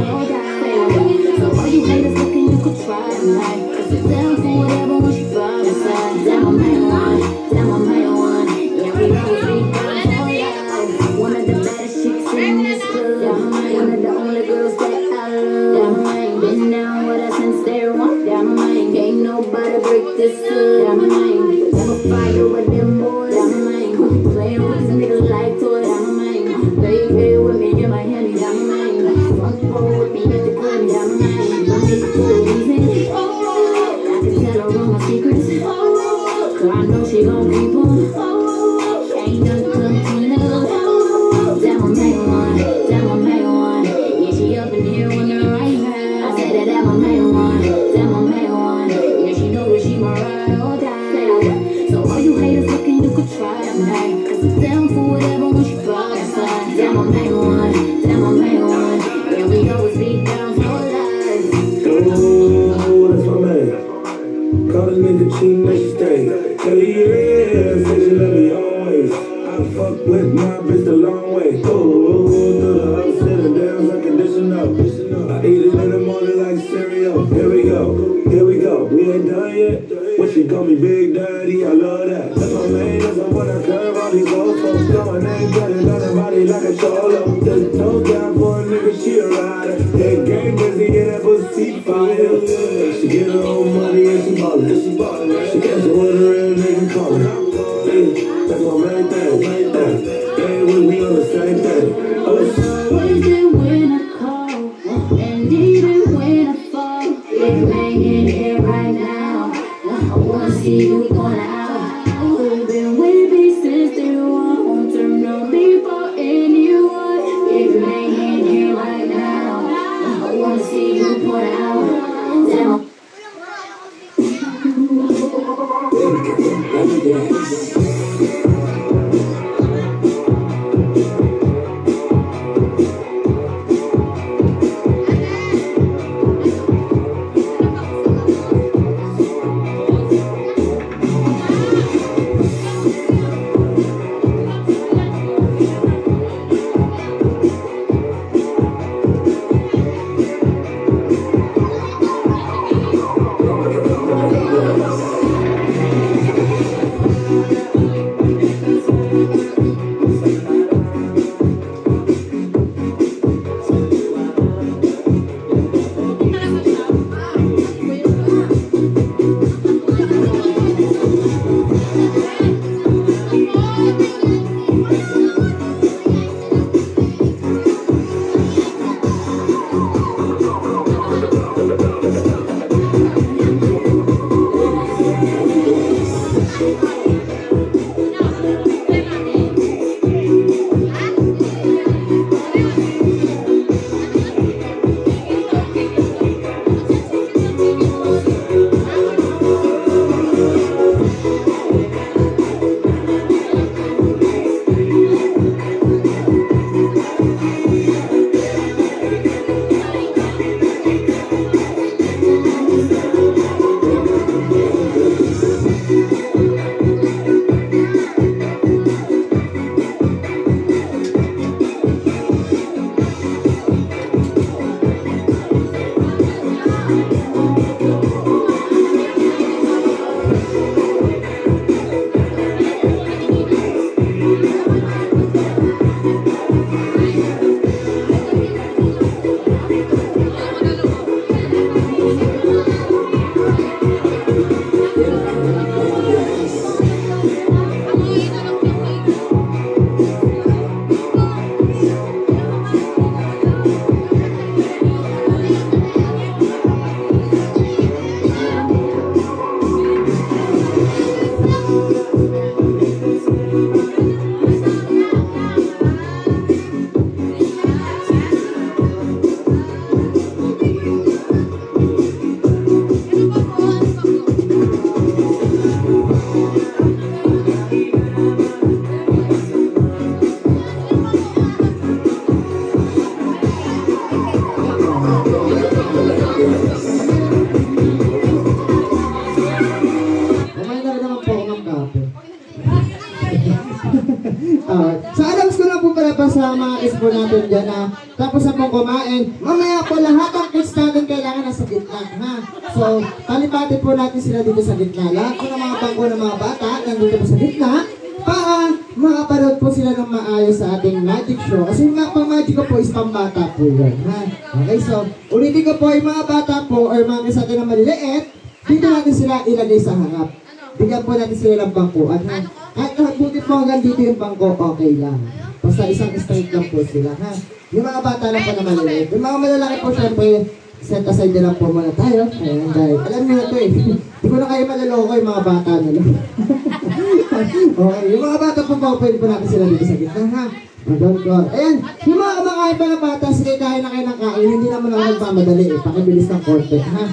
So all you haters looking, you could try tonight. Cause it's down for whatever when she finds inside. Damn, my main one. Damn, my main one. Yeah, we always be down for life. One of the baddest chicks in this club. One of the only girls that I love. Damn, my main. Been down with her since day one. Damn, my main. Ain't nobody break this up. Damn, my main. Fire with them boys, I'm a man. Playing with these niggas like toys, I'm a man. Play with me in my hand, I'm a man. Front row with me at the club, I'm a man. My nigga for a reason. I can tell her all my secrets, cause I know she gon' keep them. Ain't nothing come between us. Damn, my main one. Damn, my main one. Yeah, she up in here on the right now. I said that I'm my main one. Damn, my main one. Yeah, she know that she my ride all time. All you haters looking, you could try tonight. Cause it's down for whatever when she flies inside. Damn, my main one. Damn, my main one. Yeah, we always be down for life. Oh, that's my man. Call this nigga cheating, make you stay. Hell yeah, say she love me always. I fuck with my bitch the long way. Oh, through the ups and the downs, unconditional. I eat it in the morning like cereal. Here we go, here we go. We ain't done yet. When she call me Big Daddy, I love that. That's my main, that's my one I curve all these old folks. Know my name, got it on her body like a cholo. Just toe down for a nigga, she a rider. That game busy, yeah, that pussy fire. She get her own money and she ballin'. She catch it with a real nigga callin'. That's my main thing, they with me on the same thing. Even when I call, and even when I fall, if I ain't in here right now, I wanna see you going out. You've been with me since day one, won't turn on me for anyone. If you ain't in here right now, I wanna see you going out. Damn. So alam ko lang po pala pa sa mga kids po natin dyan na tapos na pong kumain. Mamaya po lahat ng kids natin kailangan nasa gitna. Ha? So palipatin po natin sila dito sa gitna. Lahat po ng mga bangko ng mga bata nandito po sa gitna para makapanood po sila ng maayos sa ating magic show. Kasi yung pang magic ko po is pambata po yun. Ha? Okay, so ulitin ko po yung mga bata po or mga kids natin na maliliit, dito natin sila ilagay sa harap. Bigyan po natin sila ng bangkuan. Ha? At buti po hanggang dito yung bangko, okay lang. Basta isang straight lang po sila. Ha? Yung mga bata lang po na maliliit. Yung mga malalaki po syempre, set aside na lang po muna tayo. Ayan, dahil alam niyo na ito eh. Hindi ko na kayo malaloko yung mga bata na lang. Okay, yung mga bata po ba, pwede po natin sila dito sa gitna, ha? Don't go. Ayan, yung mga kumakain pa ng bata, sige kain na kayo ng kain, hindi naman ako nagmamadali eh. Pakibilis ng korte, ha?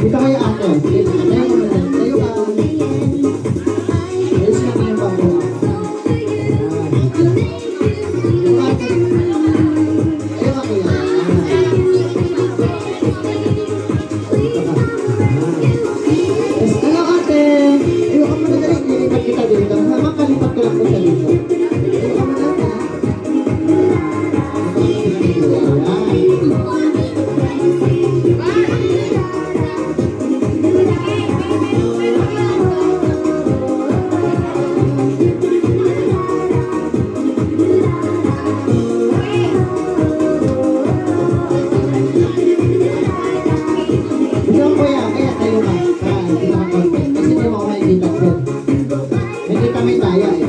Dito kayo ate. Tayo ka. Ayos na yung bangko. Yung ate. Tayo ka kuya. Hello ate. Ayaw ka muna dali. Nilipat kita dito. Makalipat ko lang po siya dito. Ayaw ka muna ate. Ikaw kuya, kaya tayo ka. Para hindi ka konti. Kasi hindi mo ako makikita ko. Nakikita may tayo eh.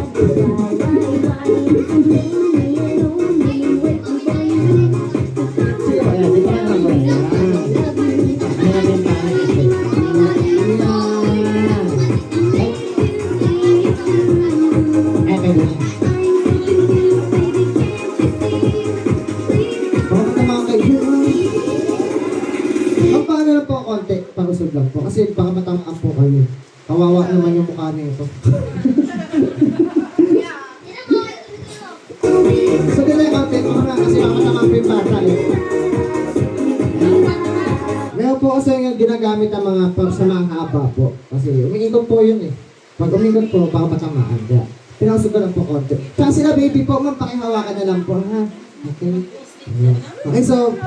Sige kuya, dito ka naman kuya. Meron tayo. Ay, pwede na. Bakit na mga kaibigan? Paano lang po konti, parusog lang po. Kasi baka matamaan po kayo. Kawawa naman yung mukha niya ito. So, ganyan konti. Kasi baka matamaan po yung bata eh. Meron po kasi yung ginagamit ang mga sa mga haba po. Kasi umiikot po yun eh. Pag umikot po, baka matamaan. Kaya, pinasok ko lang po konti. Tsaka sila baby po, ma'am, pakihawakan na lang po ha. Okay. Ayan. Okay, so,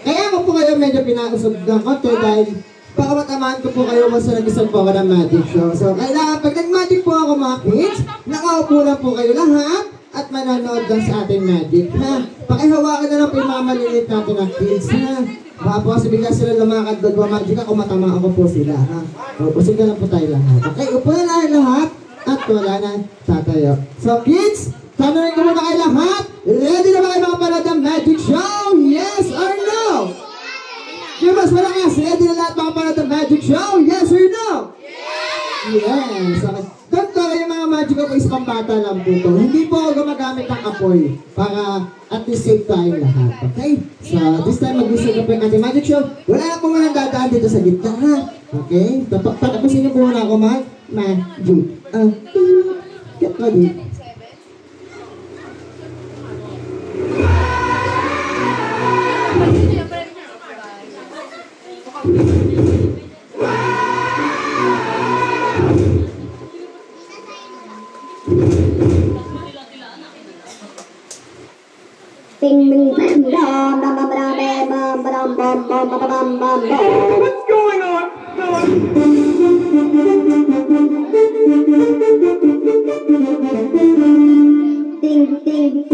kaya ko po kayo medyo pinausog ng konti dahil baka matamaan ko po kayo mas nag-isang po ako ng magic show. So, kailangan pag nag-magic po ako mga kids, nakaupo lang po kayo lahat at manonood lang sa ating magic, ha? Pakihawakan na lang po yung mga maliliit natin na kids, ha? Baka po kasi bigla sila lumakad doon, mamagika kung matamaan ko po sila, ha? So, usog na lang po tayo lahat. Okay, upo na lang lahat at wala na tatayo. So, kids, tanongin ko muna kayo lahat. Ready na ba kayo makapanood ng magic show? Yes or no? Give us malakas. Ready na lahat makapanood ng magic show? Yes or no? Yes. Okay. Ganito yung mga magic ko is pambata lang po ito. Hindi po ako gumagamit ng apoy para at least save tayo lahat. Okay? So, this time mag-usap na po yung ating magic show. Wala na po nga dadaan dito sa gitna, ha? Okay? Tapusin niyo po muna ako, Mike. magic. Get ready. Ding ding ding dong dong dong dong dong dong dong dong dong dong dong dong. What's going on? Ding ding.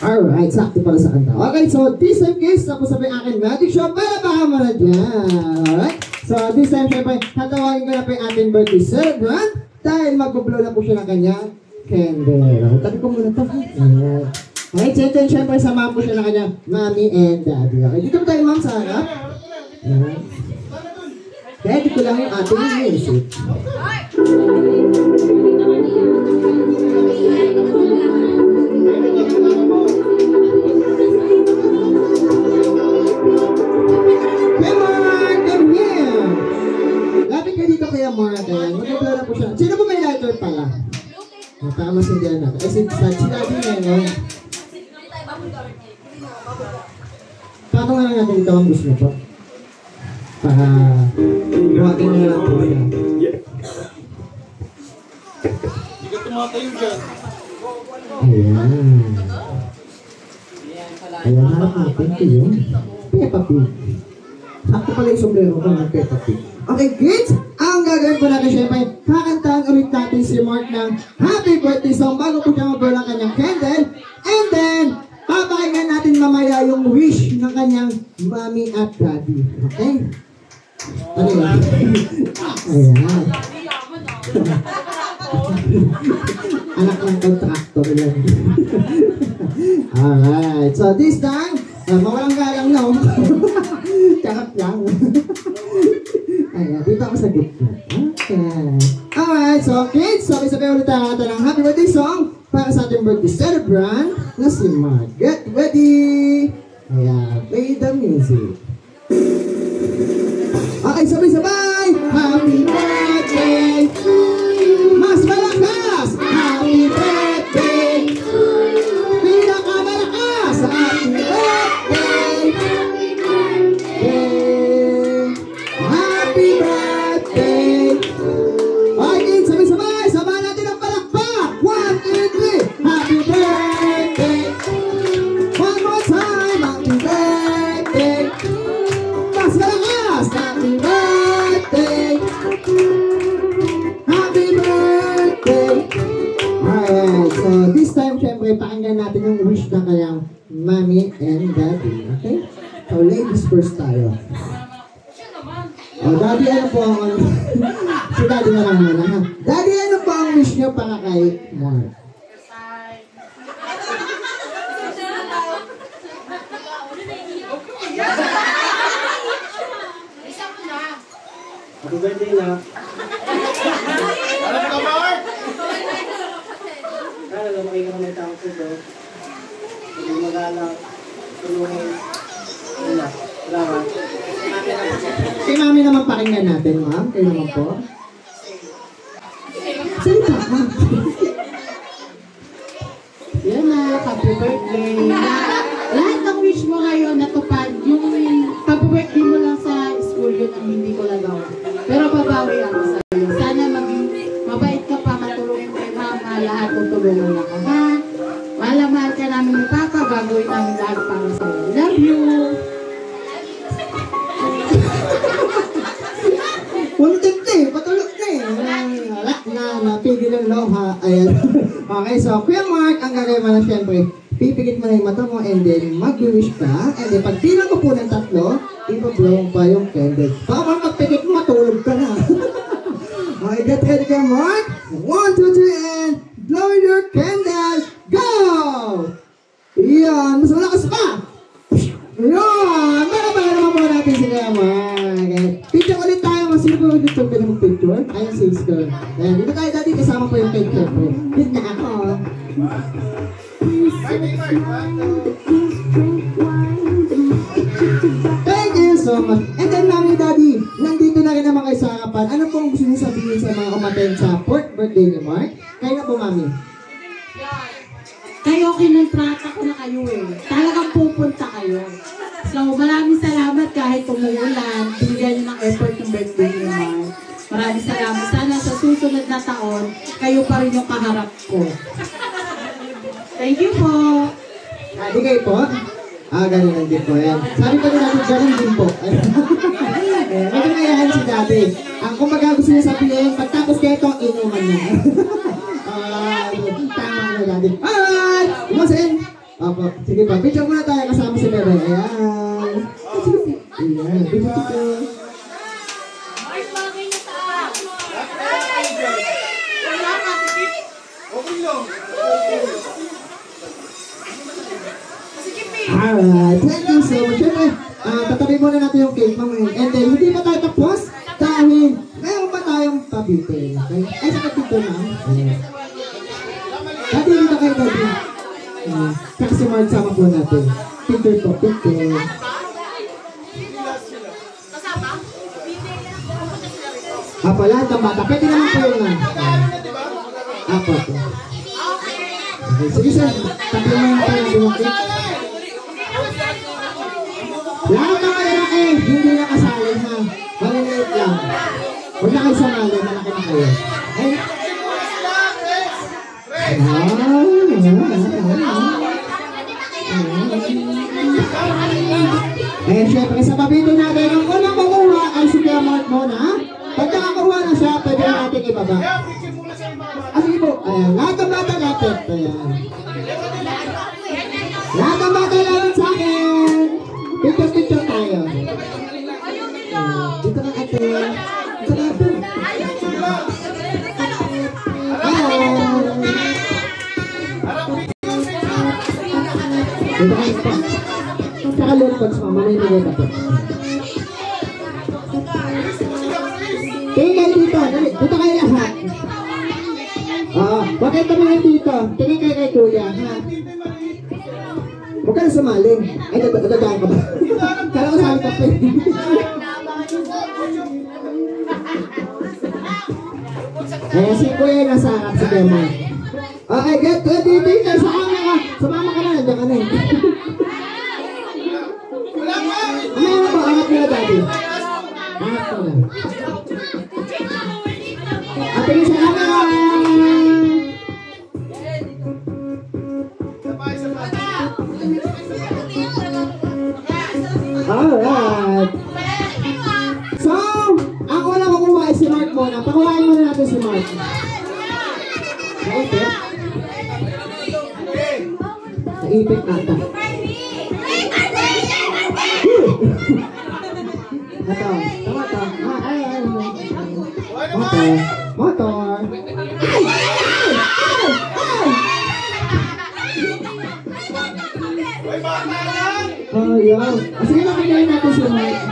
Alright, sakto para sa kanta. Okay, so this time guys, tapos sabi akin magic show, para baka mo na dyan. Alright? So this time, syempre, tatawagin ko na po yung ating birthday celebrant dahil mag-blow na po siya ng kanyang candle. Tabi ko muna ito. Ayan. Okay, syempre, samahan po siya ng kanyang mommy and daddy. Okay, dito po tayo ma'am sa harap. Ayan. Kaya dito lang yung ating music. Mag-blow na po siya. Sino po may lighter pala? Para masindihan natin. Eh, si daddy na yun. Paano nga lang natin ito ang gusto na po? Para buhatin na lang po siya. Hindi ka tumatayo dyan. Ayan. Ayan, harap natin ito yun. Peppa Pig. Sakto pala yung sombrero ko ng Peppa Pig. Okay, kids! Ang gagawin po natin, syempre, kakantahan ulit natin si Mark ng happy birthday song bago po siya mag-blow ang kanyang candle. And then, papakinggan natin mamaya yung wish ng kanyang mommy at daddy. Okay? Ano yan? Ayan. Anak ng contractor yan. Alright. So, this time, mawalang galang na. Charot lang. Ayan, dito ako sa gitna. Okay. Alright, so kids, sabay-sabay ulit tayo ng happy birthday song para sa ating birthday celebrant na si Mark. Get ready! Ayan, play the music. Okay, sabay-sabay! Happy birthday to you! Mas malakas! Happy birthday to you! Pinakamalakas! Happy birthday! Happy birthday! Oh, Daddy, ano po ang ano? Si Daddy na lang muna, ha? Daddy, ano po ang wish niyo para kay Mark? Happy birthday na. Alam ka, Mark? Kaya lumaki ka ng tao ko doon. Hindi mag-alak. Tulungin. Wala. Salamat. Si Mami naman pakinggan natin, ma'am. Kayo naman po. Salita ka. Yan na, happy birthday. Lahat ng wish mo ngayon natupad. Yung happy birthday mo lang sa school, yun ang hindi ko nagawa. Pero babawi ako sa'yo. Sana maging mabait ka pa, matulungin kay mama, lahat tutulungan ako, ha? Mahal na mahal ka namin ni Papa, gagawin namin lahat para sa'yo. Love you! Puntik na eh, patulog na eh. Wala na, napigil ang loha. Ayan. Okay, so Kuya Mark, ang gagawin mo na syempre, pipigit mo na yung mata mo and then mag-wish ka. And then pag tilang ko po ng tatlo, ipablow pa yung candle. Baka magpigit mo, matulog ka na. Okay, get ready ka, Mark. 1, 2, 3, and blow your candle. Go! Yan, mas malakas pa. Yan, baka naman po natin si Kuya Mark. Okay. Picture ulit tayo, mas sino po ulit yung pwede mag-picture? Ayun, sis ko. Ayan, dito tayo dati, kasama po yung cake syempre. Dito na ako. Thank you so much. And then, Mami, Daddy, nandito na rin naman kayo sa harapan. Ano pong gusto niyo sabihin sa mga umaten sa 4th birthday ni Mark? Kayo na po, Mami. Kayo, kinontrata ko na kayo eh. Talagang pupunta kayo. So, maraming salamat kahit umuulan. Binigyan niyo ng effort yung birthday niyo, Mark. Maraming salamat. Sana sa susunod na taon, kayo pa rin yung kaharap ko. Thank you po. Di kayo po? Ganun lang din po. Ayan. Sabi ko na natin, ganun din po. Magkakayahan si Daddy. Ang kumbaga gusto niya sabihin, pagtapos kayo ito, inuman na. Tama na, Daddy. Alright! Umasin! Opo. Sige pa, picture muna tayo kasama si Bebe. Ayan. Ayan. Picture ko. Alright, thank you so much. Siyempre, tatabi muna natin yung cake mamaya. And then, hindi pa tayo tapos dahil meron pa tayong pabitin. Okay? Ay, sa kapito na. Dati dito kayo, Daddy. Saka si Mark sama po natin. Picture po, picture. Apo, lahat ng bata. Pwede naman po yun, ma'am. Apo. Okay, sige sir. Tabi mo yung tayo yung cake. Lahat ng malalaki, hindi na kasali ha. Maliliit lang. Huwag na kayo sumali, malaki na kayo. Ay. Eh, syempre, sa pabitin natin, ang unang kukuha ay si Kuya Mark muna. Pag nakakuha na siya, pwede natin ibaba. Sige po, ayan, lahat ng bata lapit. Ayan. Lahat ng bata lapit sa akin. Picture tayo. Dito na ate. Dito na ate. Dito kayo pa. Saka loadpods mama, may nagay pa po. Tingin kayo dito. Dito kayo lahat. Huwag kayo tumingin dito. Tingin kayo kay kuya. Huwag ka na sumali. Ay, nagdadaan ka ba? Kala ko sali ka pa eh. Ayan, si kuya yung nasa harap si Kuya Mark. Okay, get ready, dito. Sumama ka. Sumama ka na. Nandiyan ka na eh. Ano na po? Angat nila, Daddy. Angat ko na. At tingin sa camera. Alright. So, ang unang kukuha ay si Mark muna. Pakuhain muna natin si Mark. Naipit? Naipit ata. Ito. Tama ito. Motor. Oh, yun. Sige na, kagayin natin si Mike.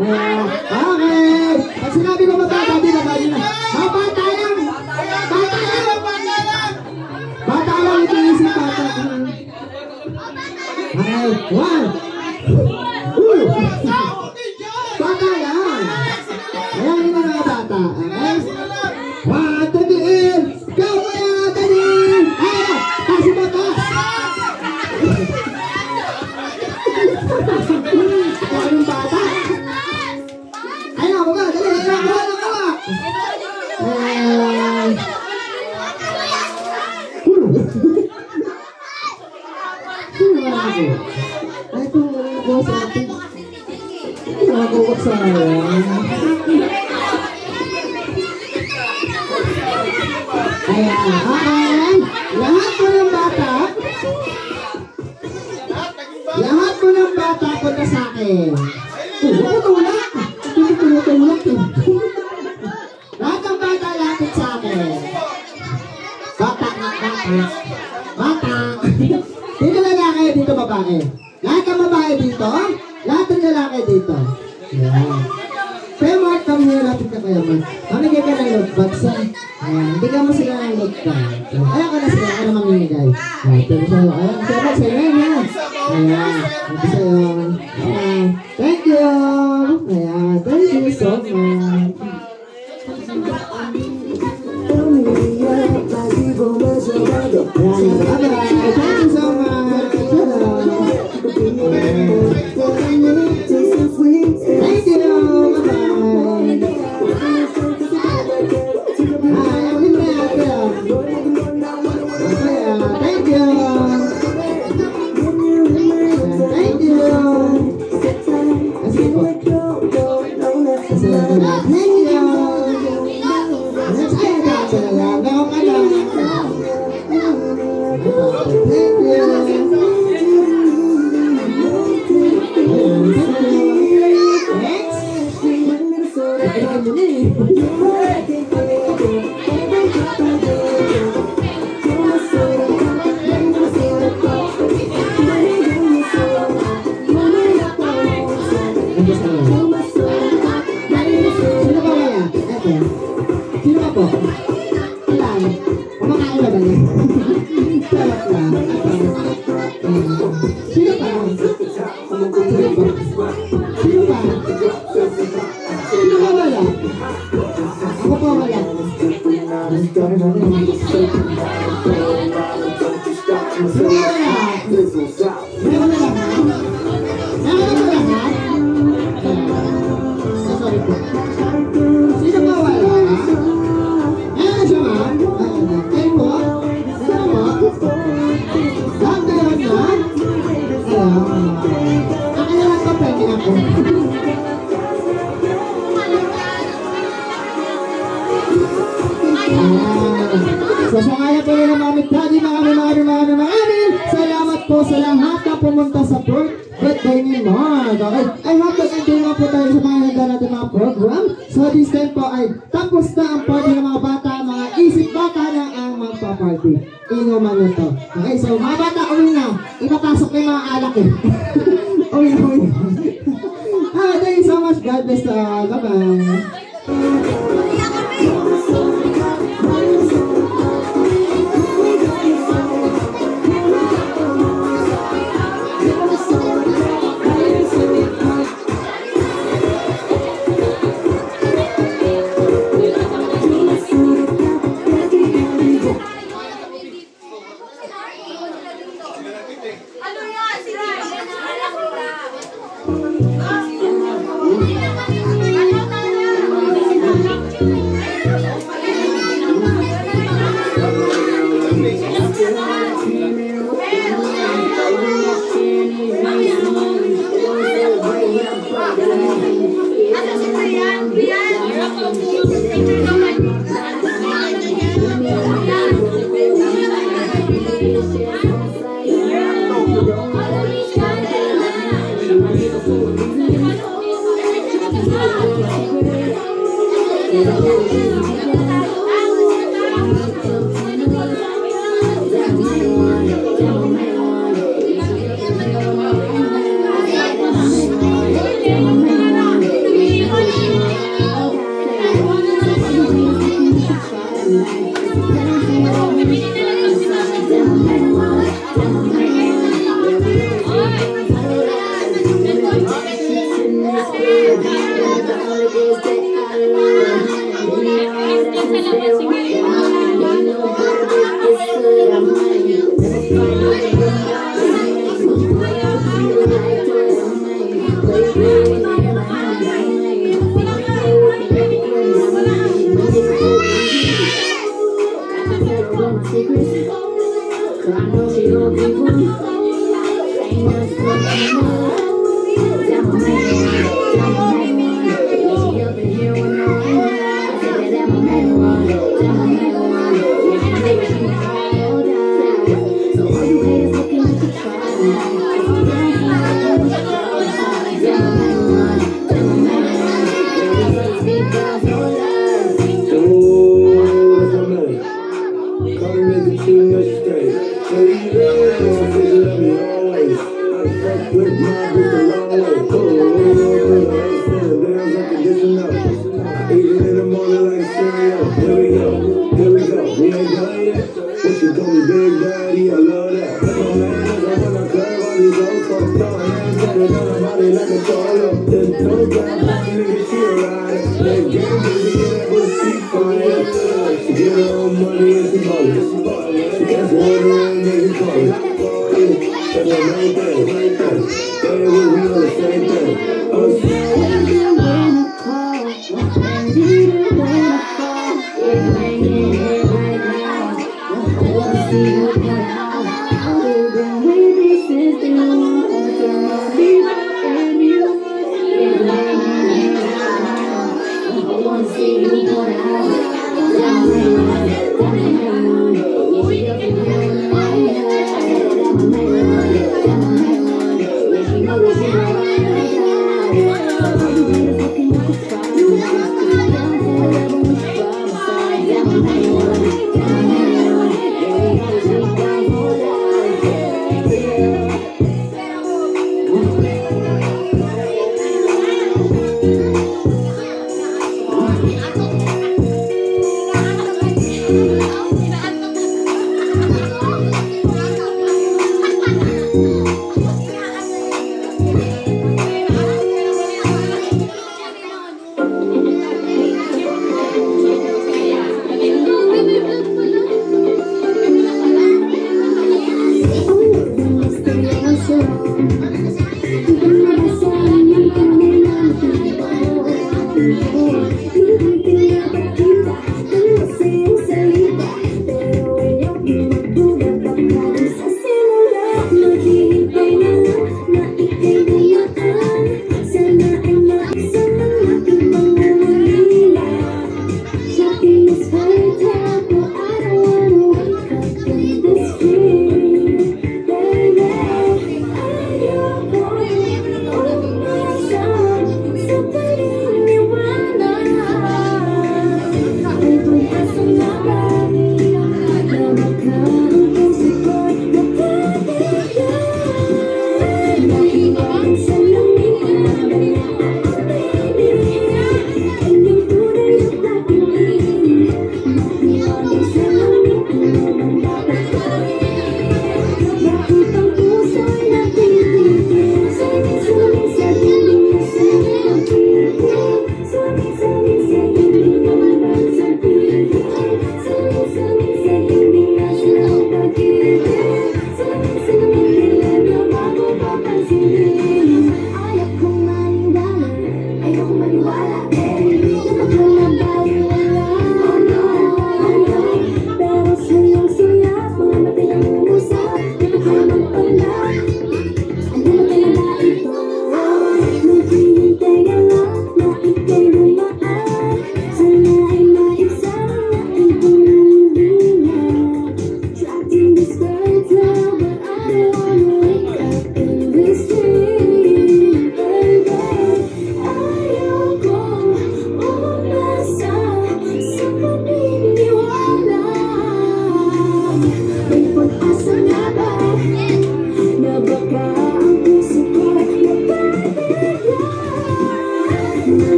Okay. Pag sinabi ko mabata, di na kayo na. Bata lang! Bata lang! Bata lang, ito yung si bata. Okay, 1. Bata lang! Ayan, yun na mga bata. Okay? 1, 2, 3, go! Kuya, dali! Ayan! Kasi mo to! Ito yung bata. Ayan, ako nga! Dali! Ayan, ako nga! Ayan! Ay, kung ako sa atin. Nakakukot sa ayan. Ayan. Lahat mo ng bata. Lahat mo ng bata punta sa akin. Tutulak. Tutulak. Lahat ng bata lapit sa akin. Bata. Dito lalaki, dito babae. Lahat ng babae dito. Lahat ng lalaki dito. Ayan. Pero Mark, kami nilapit ka kaya Mark. Mamigay ka ng load bags ha. Ayan, bigyan mo sila ng load bag. Ayan ka na sila, ako na mamimigay. Ayan, pero sa'yo. Ayan, sa'yo, sa'yo yan. Ayan, ito sa'yo. Ayan, thank you. Ayan, thank you so much. Ayan, bye-bye. Thank you so much. Thank you. So sa kaya po rin ng Mami Daddy, maraming salamat po sa lahat na pumunta sa birthday ni Mark. Okay? I hope that enjoy na po tayo sa mga handa natin mga program. So this time po ay tapos na ang party ng mga bata, mga isip bata na ang magpa-party. Inuman nyo to. Okay, so mga bata, uwi na. Ipapasok na yung mga alak eh. Uwi na. Thank you so much. God bless to all. Bye-bye. Don't That's the main thing. Hey, we on the same thing.